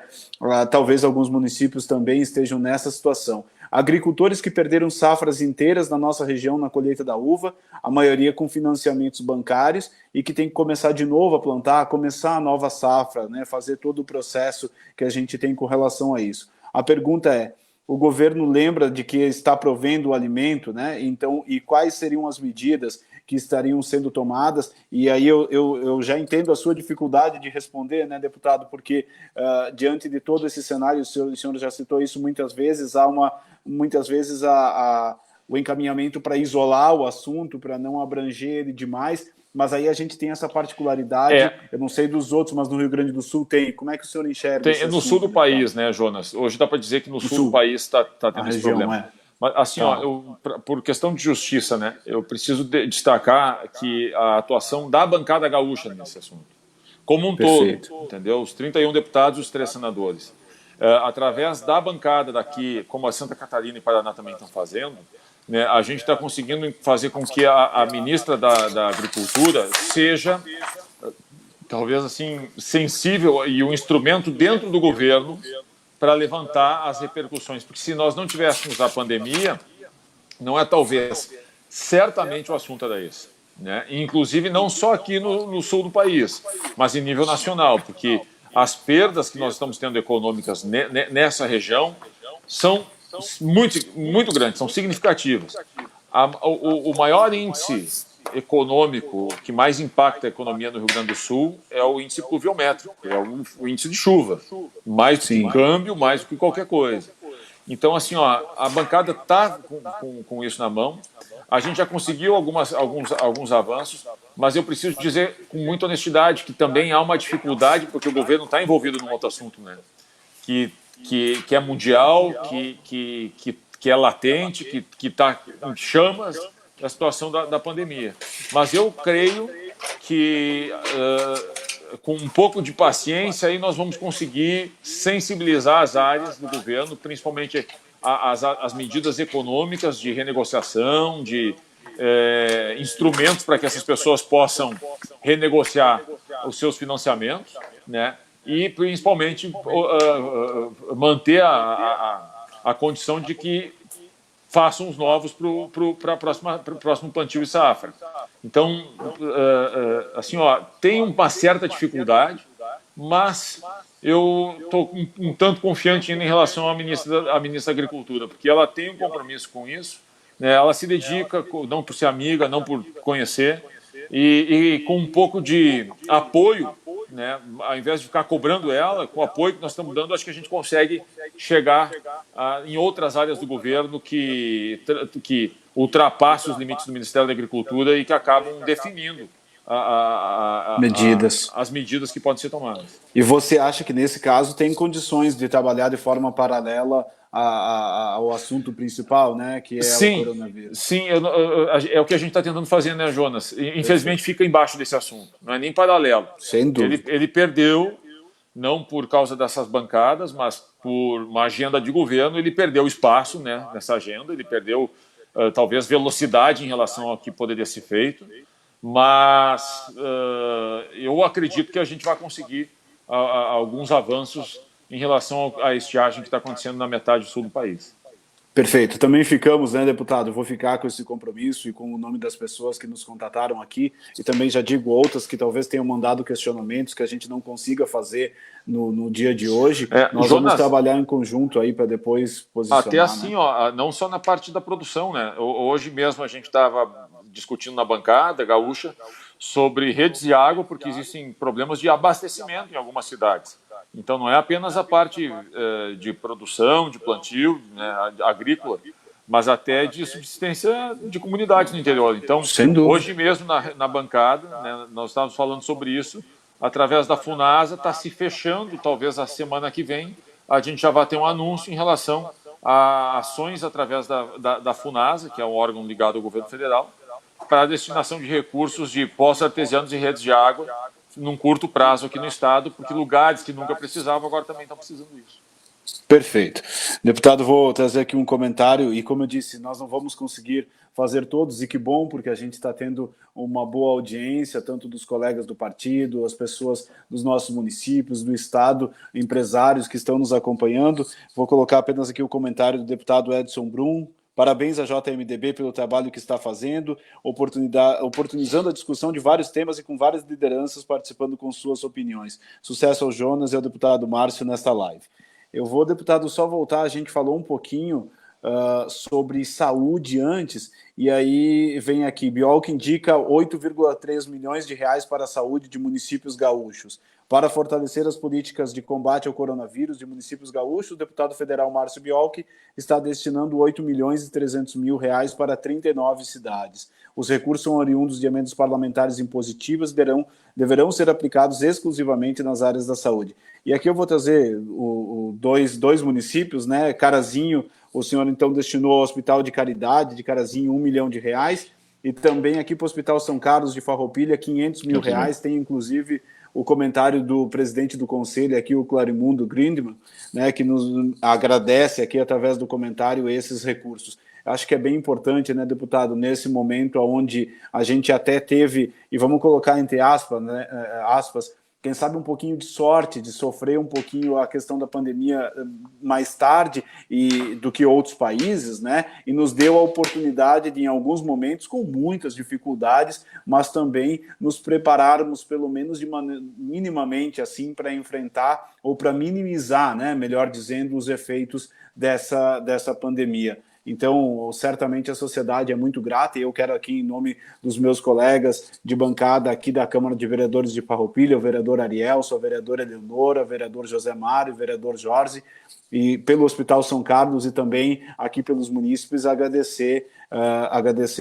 Talvez alguns municípios também estejam nessa situação. Agricultores que perderam safras inteiras na nossa região na colheita da uva, a maioria com financiamentos bancários, e que tem que começar de novo a plantar, começar a nova safra, né? Fazer todo o processo que a gente tem com relação a isso. A pergunta é: o governo lembra de que está provendo o alimento, né? Então, e quais seriam as medidas que estariam sendo tomadas? E aí eu já entendo a sua dificuldade de responder, né, deputado, porque diante de todo esse cenário, o senhor já citou isso muitas vezes, o encaminhamento para isolar o assunto, para não abranger ele demais, mas aí a gente tem essa particularidade, eu não sei dos outros, mas no Rio Grande do Sul tem. Como é que o senhor enxerga isso? No sul do país, né, Jonas? Hoje dá para dizer que no sul do país está tendo esse problema. Mas, assim, por questão de justiça, né, eu preciso destacar que a atuação da bancada gaúcha nesse assunto, como um todo, entendeu? Os 31 deputados e os 3 senadores. Através da bancada daqui, como a Santa Catarina e Paraná também estão fazendo, né, a gente está conseguindo fazer com que a ministra da Agricultura seja, talvez assim, sensível e um instrumento dentro do governo para levantar as repercussões. Porque se nós não tivéssemos a pandemia, não é talvez, certamente o assunto era esse. Né? Inclusive não só aqui no sul do país, mas em nível nacional, porque as perdas que nós estamos tendo econômicas nessa região são muito grandes, são significativas. O maior índice econômico que mais impacta a economia no Rio Grande do Sul é o índice pluviométrico, que é o índice de chuva, mais do que câmbio, mais do que qualquer coisa. Então, assim, a bancada está com isso na mão. A gente já conseguiu alguns avanços, mas eu preciso dizer com muita honestidade que também há uma dificuldade, porque o governo está envolvido num outro assunto, né? Que é mundial, que é latente, que está em chamas, da situação da pandemia. Mas eu creio que com um pouco de paciência aí nós vamos conseguir sensibilizar as áreas do governo, principalmente as medidas econômicas de renegociação, de instrumentos para que essas pessoas possam renegociar os seus financiamentos, né? E principalmente manter a condição de que façam os novos para o próximo plantio e safra. Então, assim, tem uma certa dificuldade, mas eu estou um tanto confiante ainda em relação à ministra da Agricultura, porque ela tem um compromisso com isso, né? Ela se dedica, não por ser amiga, não por conhecer, e com um pouco de apoio, né? Ao invés de ficar cobrando ela, com o apoio que nós estamos dando, acho que a gente consegue chegar em outras áreas do governo que ultrapassam os limites do Ministério da Agricultura e que acabam definindo as medidas que podem ser tomadas. E você acha que, nesse caso, tem condições de trabalhar de forma paralela ao assunto principal, né, que é o coronavírus? Sim, é o que a gente está tentando fazer, né, Jonas? Infelizmente fica embaixo desse assunto, não é nem paralelo. Sem dúvida. Ele perdeu, não por causa dessas bancadas, mas por uma agenda de governo, ele perdeu espaço, né, nessa agenda, ele perdeu talvez velocidade em relação ao que poderia ser feito, mas eu acredito que a gente vai conseguir alguns avanços em relação à estiagem que está acontecendo na metade sul do país. Perfeito. Também ficamos, né, deputado? Eu vou ficar com esse compromisso e com o nome das pessoas que nos contataram aqui, e também já digo outras que talvez tenham mandado questionamentos que a gente não consiga fazer no dia de hoje. Nós vamos trabalhar em conjunto aí para depois posicionar. Até assim, ó, não só na parte da produção, né? Hoje mesmo a gente estava discutindo na bancada gaúcha sobre redes de água, porque existem problemas de abastecimento em algumas cidades. Então, não é apenas a parte de produção, de plantio, né, agrícola, mas até de subsistência de comunidades no interior. Então, hoje mesmo na bancada, né, nós estávamos falando sobre isso, através da Funasa, está se fechando, talvez a semana que vem, a gente já vai ter um anúncio em relação a ações através da Funasa, que é um órgão ligado ao governo federal, para a destinação de recursos de poços artesianos e redes de água, num curto prazo aqui no estado, porque lugares que nunca precisavam agora também estão precisando disso. Perfeito. Deputado, vou trazer aqui um comentário, e como eu disse, nós não vamos conseguir fazer todos, e que bom, porque a gente está tendo uma boa audiência, tanto dos colegas do partido, as pessoas dos nossos municípios, do estado, empresários que estão nos acompanhando. Vou colocar apenas aqui o comentário do deputado Edson Brum. Parabéns à JMDB pelo trabalho que está fazendo, oportunizando a discussão de vários temas e com várias lideranças participando com suas opiniões. Sucesso ao Jonas e ao deputado Márcio nesta live. Eu vou, deputado, só voltar, a gente falou um pouquinho sobre saúde antes, e aí vem aqui, Biolk indica 8,3 milhões de reais para a saúde de municípios gaúchos. Para fortalecer as políticas de combate ao coronavírus de municípios gaúchos, o deputado federal Márcio Biolk está destinando 8 milhões e 300 mil reais para 39 cidades. Os recursos são oriundos de emendas parlamentares impositivas e deverão ser aplicados exclusivamente nas áreas da saúde. E aqui eu vou trazer dois municípios, né? Carazinho, o senhor então destinou ao Hospital de Caridade de Carazinho 1 milhão de reais, e também aqui para o Hospital São Carlos de Farroupilha 500 mil reais, tem inclusive o comentário do presidente do conselho aqui, o Clarimundo Grindman, né, que nos agradece aqui através do comentário esses recursos. Acho que é bem importante, né, deputado, nesse momento onde a gente até teve, e vamos colocar entre aspas, né, quem sabe um pouquinho de sorte, de sofrer um pouquinho a questão da pandemia mais tarde do que outros países, né? E nos deu a oportunidade de, em alguns momentos, com muitas dificuldades, mas também nos prepararmos, pelo menos minimamente, assim, para enfrentar ou para minimizar, né? Melhor dizendo, os efeitos dessa pandemia. Então, certamente a sociedade é muito grata, e eu quero aqui, em nome dos meus colegas de bancada aqui da Câmara de Vereadores de Farroupilha, o vereador Arielson, a vereadora Eleonora, o vereador José Mário, o vereador Jorge, e pelo Hospital São Carlos e também aqui pelos munícipes, agradecer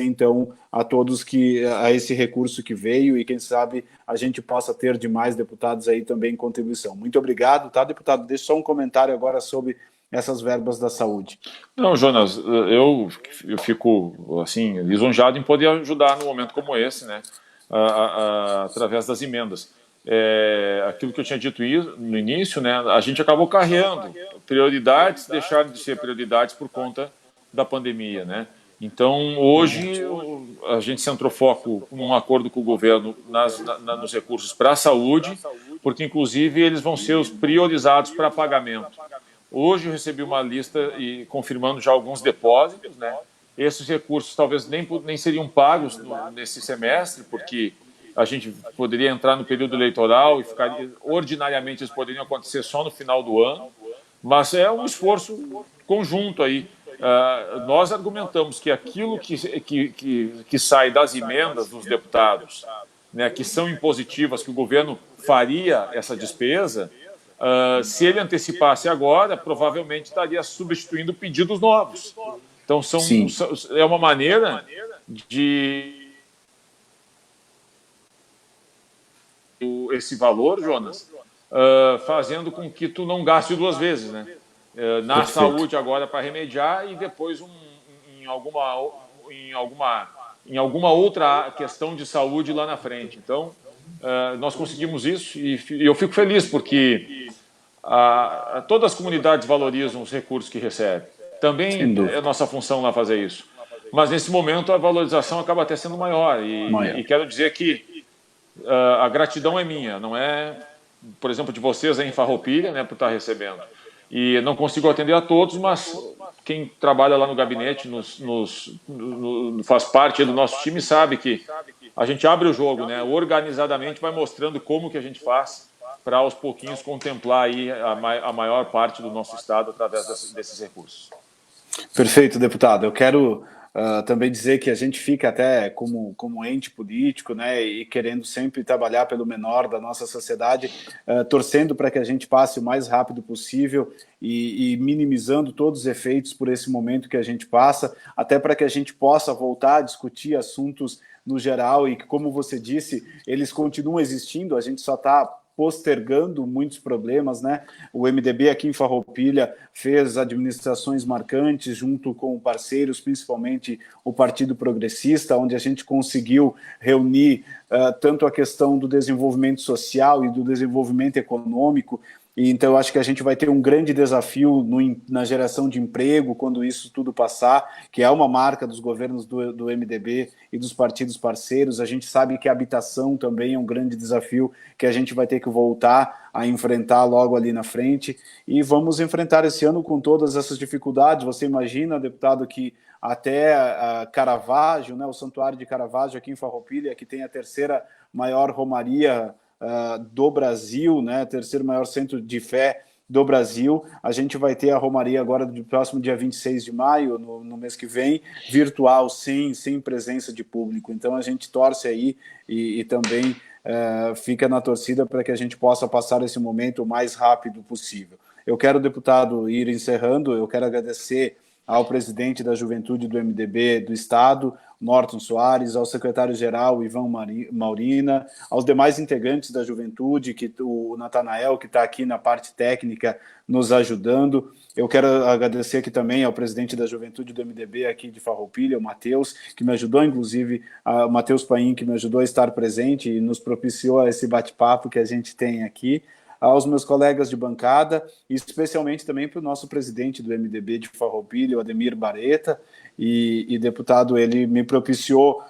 então a todos a esse recurso que veio, e quem sabe a gente possa ter de mais deputados aí também em contribuição. Muito obrigado, tá, deputado? Deixa só um comentário agora sobre essas verbas da saúde. Não, Jonas, eu fico assim lisonjeado em poder ajudar num momento como esse, né, através das emendas. Aquilo que eu tinha dito no início, né, a gente acabou carregando prioridades, deixaram de ser prioridades por conta da pandemia, né. Então, hoje, a gente centrou foco num acordo com o governo nos recursos para a saúde, porque, inclusive, eles vão ser os priorizados para pagamento. Hoje eu recebi uma lista e confirmando já alguns depósitos, né? Esses recursos talvez nem seriam pagos nesse semestre, porque a gente poderia entrar no período eleitoral e ordinariamente eles poderiam acontecer só no final do ano, mas é um esforço conjunto aí. Nós argumentamos que aquilo que sai das emendas dos deputados, né, que são impositivas, que o governo faria essa despesa, se ele antecipasse agora, provavelmente estaria substituindo pedidos novos. Então, é uma maneira de esse valor, Jonas, fazendo com que tu não gaste duas vezes, né? Na Perfeito. saúde agora para remediar e depois em alguma outra questão de saúde lá na frente. Então, nós conseguimos isso e eu fico feliz porque todas as comunidades valorizam os recursos que recebem. Sem Também dúvida. é nossa função lá fazer isso. Mas nesse momento a valorização acaba até sendo maior. E quero dizer que a gratidão é minha, não é, por exemplo, de vocês aí em Farroupilha, né, por estar recebendo. E não consigo atender a todos, mas quem trabalha lá no gabinete, faz parte do nosso time, sabe que a gente abre o jogo, né, organizadamente vai mostrando como que a gente faz para aos pouquinhos contemplar aí a maior parte do nosso estado através desses recursos. Perfeito, deputado. Eu quero também dizer que a gente fica até como ente político, né, e querendo sempre trabalhar pelo menor da nossa sociedade, torcendo para que a gente passe o mais rápido possível e minimizando todos os efeitos por esse momento que a gente passa, até para que a gente possa voltar a discutir assuntos no geral e que, como você disse, eles continuam existindo, a gente só está postergando muitos problemas, né? O MDB aqui em Farroupilha fez administrações marcantes junto com parceiros, principalmente o Partido Progressista, onde a gente conseguiu reunir tanto a questão do desenvolvimento social e do desenvolvimento econômico. E então eu acho que a gente vai ter um grande desafio na geração de emprego quando isso tudo passar, que é uma marca dos governos do MDB e dos partidos parceiros. A gente sabe que a habitação também é um grande desafio que a gente vai ter que voltar a enfrentar logo ali na frente. E vamos enfrentar esse ano com todas essas dificuldades. Você imagina, deputado, que até Caravaggio, né, o Santuário de Caravaggio aqui em Farroupilha, que tem a terceira maior romaria do Brasil, né, terceiro maior centro de fé do Brasil. A gente vai ter a Romaria agora do próximo dia 26 de maio, no mês que vem, virtual, sem presença de público. Então a gente torce aí e também fica na torcida para que a gente possa passar esse momento o mais rápido possível. Eu quero, deputado, ir encerrando, eu quero agradecer ao presidente da Juventude do MDB do Estado, Norton Soares, ao secretário-geral, Ivan Maurina, aos demais integrantes da Juventude, o Natanael, que está aqui na parte técnica, nos ajudando. Eu quero agradecer aqui também ao presidente da Juventude do MDB aqui de Farroupilha, o Matheus, que me ajudou, inclusive, o Matheus Paim, que me ajudou a estar presente e nos propiciou esse bate-papo que a gente tem aqui, aos meus colegas de bancada, e especialmente também para o nosso presidente do MDB de Farroupilha, o Ademir Bareta, e deputado, ele me propiciou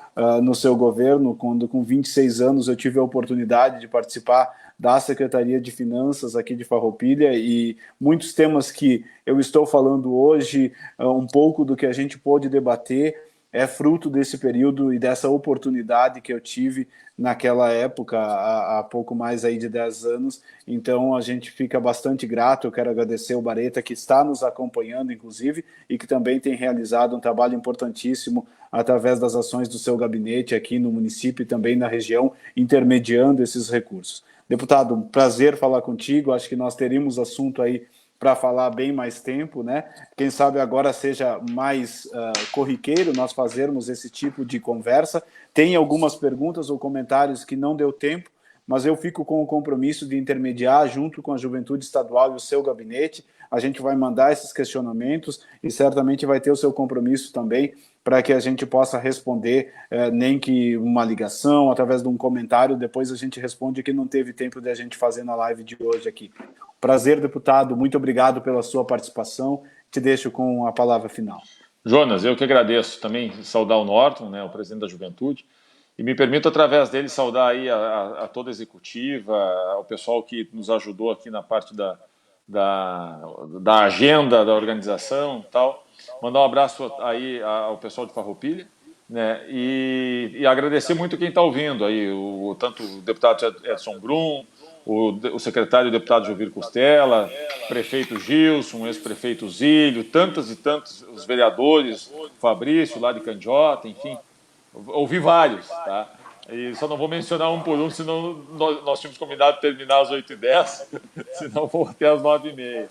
no seu governo, quando com 26 anos eu tive a oportunidade de participar da Secretaria de Finanças aqui de Farroupilha, e muitos temas que eu estou falando hoje, um pouco do que a gente pôde debater, é fruto desse período e dessa oportunidade que eu tive naquela época, há pouco mais aí de 10 anos. Então a gente fica bastante grato. Eu quero agradecer o Bareta, que está nos acompanhando, inclusive, e que também tem realizado um trabalho importantíssimo através das ações do seu gabinete aqui no município e também na região, intermediando esses recursos. Deputado, um prazer falar contigo. Acho que nós teríamos assunto aí para falar bem mais tempo, né? Quem sabe agora seja mais corriqueiro nós fazermos esse tipo de conversa. Tem algumas perguntas ou comentários que não deu tempo, mas eu fico com o compromisso de intermediar junto com a Juventude Estadual e o seu gabinete. A gente vai mandar esses questionamentos e certamente vai ter o seu compromisso também para que a gente possa responder, nem que uma ligação, através de um comentário, depois a gente responde que não teve tempo de a gente fazer na live de hoje aqui. Prazer, deputado, muito obrigado pela sua participação, te deixo com a palavra final. Jonas, eu que agradeço também, saudar o Norton, né, o presidente da Juventude, e me permito, através dele, saudar aí a toda a executiva, ao pessoal que nos ajudou aqui na parte da agenda da organização e tal. Mandar um abraço aí ao pessoal de Farroupilha, né? E agradecer muito quem está ouvindo aí, tanto o deputado Edson Brum, o secretário e deputado Jovir Costela, o prefeito Gilson, o ex-prefeito Zílio, tantos e tantos, os vereadores, Fabrício lá de Candiota, enfim, ouvi vários, tá? E só não vou mencionar um por um, senão nós tínhamos combinado terminar às 8h10, senão vou até às 9h30.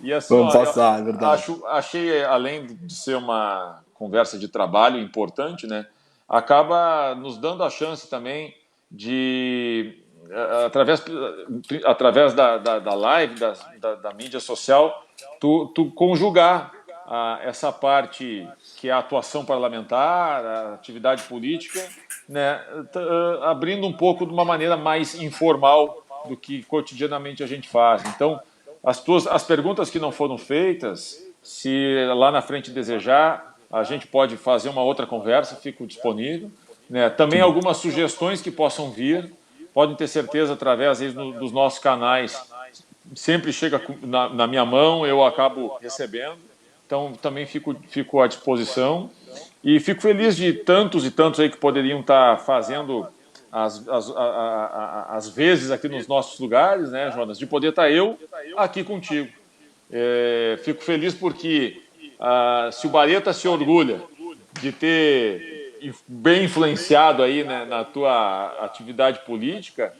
E assim, vamos passar, é verdade. Achei, além de ser uma conversa de trabalho importante, né, acaba nos dando a chance também de através da live, da mídia social, tu conjugar essa parte que é a atuação parlamentar, a atividade política, né, abrindo um pouco de uma maneira mais informal do que cotidianamente a gente faz. Então, as perguntas que não foram feitas, se lá na frente desejar, a gente pode fazer uma outra conversa, fico disponível, né? Também algumas sugestões que possam vir, podem ter certeza, através dos nossos canais, sempre chega na minha mão, eu acabo recebendo, então também fico à disposição, e fico feliz de tantos e tantos aí que poderiam estar fazendo às vezes aqui nos nossos lugares, né, Jonas, de poder estar eu aqui contigo. Fico feliz porque se o Bareta se orgulha de ter bem influenciado aí, né, na tua atividade política,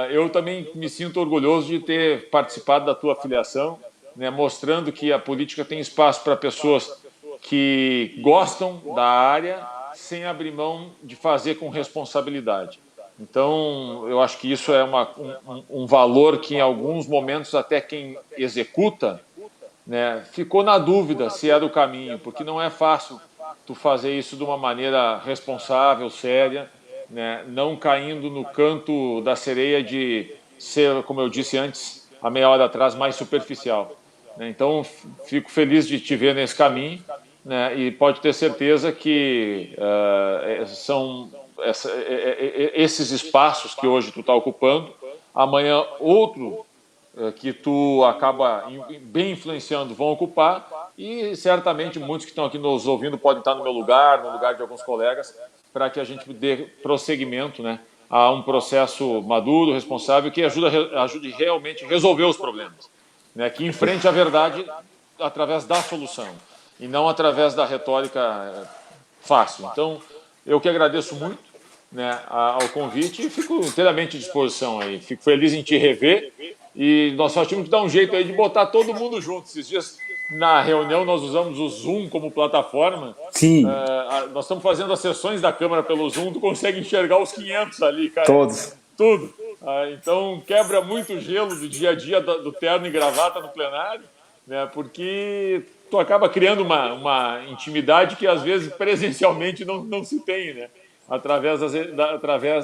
eu também me sinto orgulhoso de ter participado da tua filiação, né, mostrando que a política tem espaço para pessoas que gostam da área sem abrir mão de fazer com responsabilidade. Então, eu acho que isso é um valor que, em alguns momentos, até quem executa, né, ficou na dúvida se era o caminho, porque não é fácil tu fazer isso de uma maneira responsável, séria, né, não caindo no canto da sereia de ser, como eu disse antes, há meia hora atrás, mais superficial. Então, fico feliz de te ver nesse caminho, né, e pode ter certeza que são esses espaços que hoje tu está ocupando, amanhã outro que tu acaba bem influenciando vão ocupar, e certamente muitos que estão aqui nos ouvindo podem estar no meu lugar, no lugar de alguns colegas, para que a gente dê prosseguimento, né, a um processo maduro, responsável, que ajude realmente a resolver os problemas, né, que enfrente a verdade através da solução e não através da retórica fácil. Então, eu que agradeço muito, né, ao convite, e fico inteiramente à disposição aí. Fico feliz em te rever, e nós só tínhamos que dar um jeito aí de botar todo mundo junto. Esses dias, na reunião, nós usamos o Zoom como plataforma. Sim. Nós estamos fazendo as sessões da Câmara pelo Zoom, tu consegue enxergar os 500 ali, cara. Todos. Tudo. Então, quebra muito o gelo do dia a dia do terno e gravata no plenário, né, porque tu acaba criando uma intimidade que, às vezes, presencialmente não se tem, né, através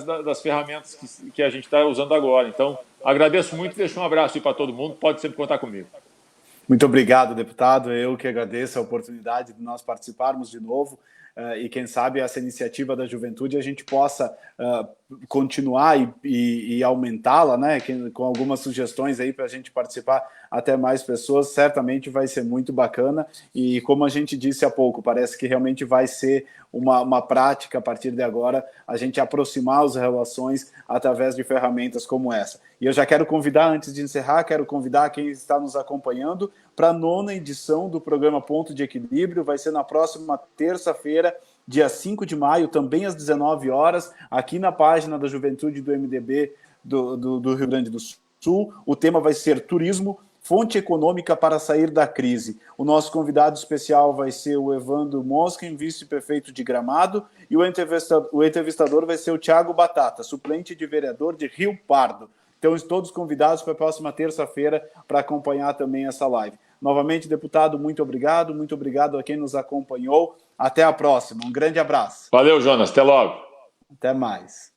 das ferramentas que a gente está usando agora. Então, agradeço muito e deixo um abraço aí para todo mundo. Pode sempre contar comigo. Muito obrigado, deputado. Eu que agradeço a oportunidade de nós participarmos de novo, e quem sabe essa iniciativa da juventude a gente possa continuar e aumentá-la, né, com algumas sugestões aí para a gente participar até mais pessoas. Certamente vai ser muito bacana, e como a gente disse há pouco, parece que realmente vai ser uma prática a partir de agora, a gente aproximar as relações através de ferramentas como essa. E eu já quero convidar, antes de encerrar, quero convidar quem está nos acompanhando para a 9ª edição do programa Ponto de Equilíbrio. Vai ser na próxima terça-feira, dia 5 de maio, também às 19 horas, aqui na página da Juventude do MDB do Rio Grande do Sul. O tema vai ser Turismo, fonte econômica para sair da crise. O nosso convidado especial vai ser o Evandro Mosquen, vice-prefeito de Gramado, e o entrevistador vai ser o Thiago Batata, suplente de vereador de Rio Pardo. Então, todos convidados para a próxima terça-feira para acompanhar também essa live. Novamente, deputado, muito obrigado a quem nos acompanhou. Até a próxima, um grande abraço. Valeu, Jonas, até logo. Até mais.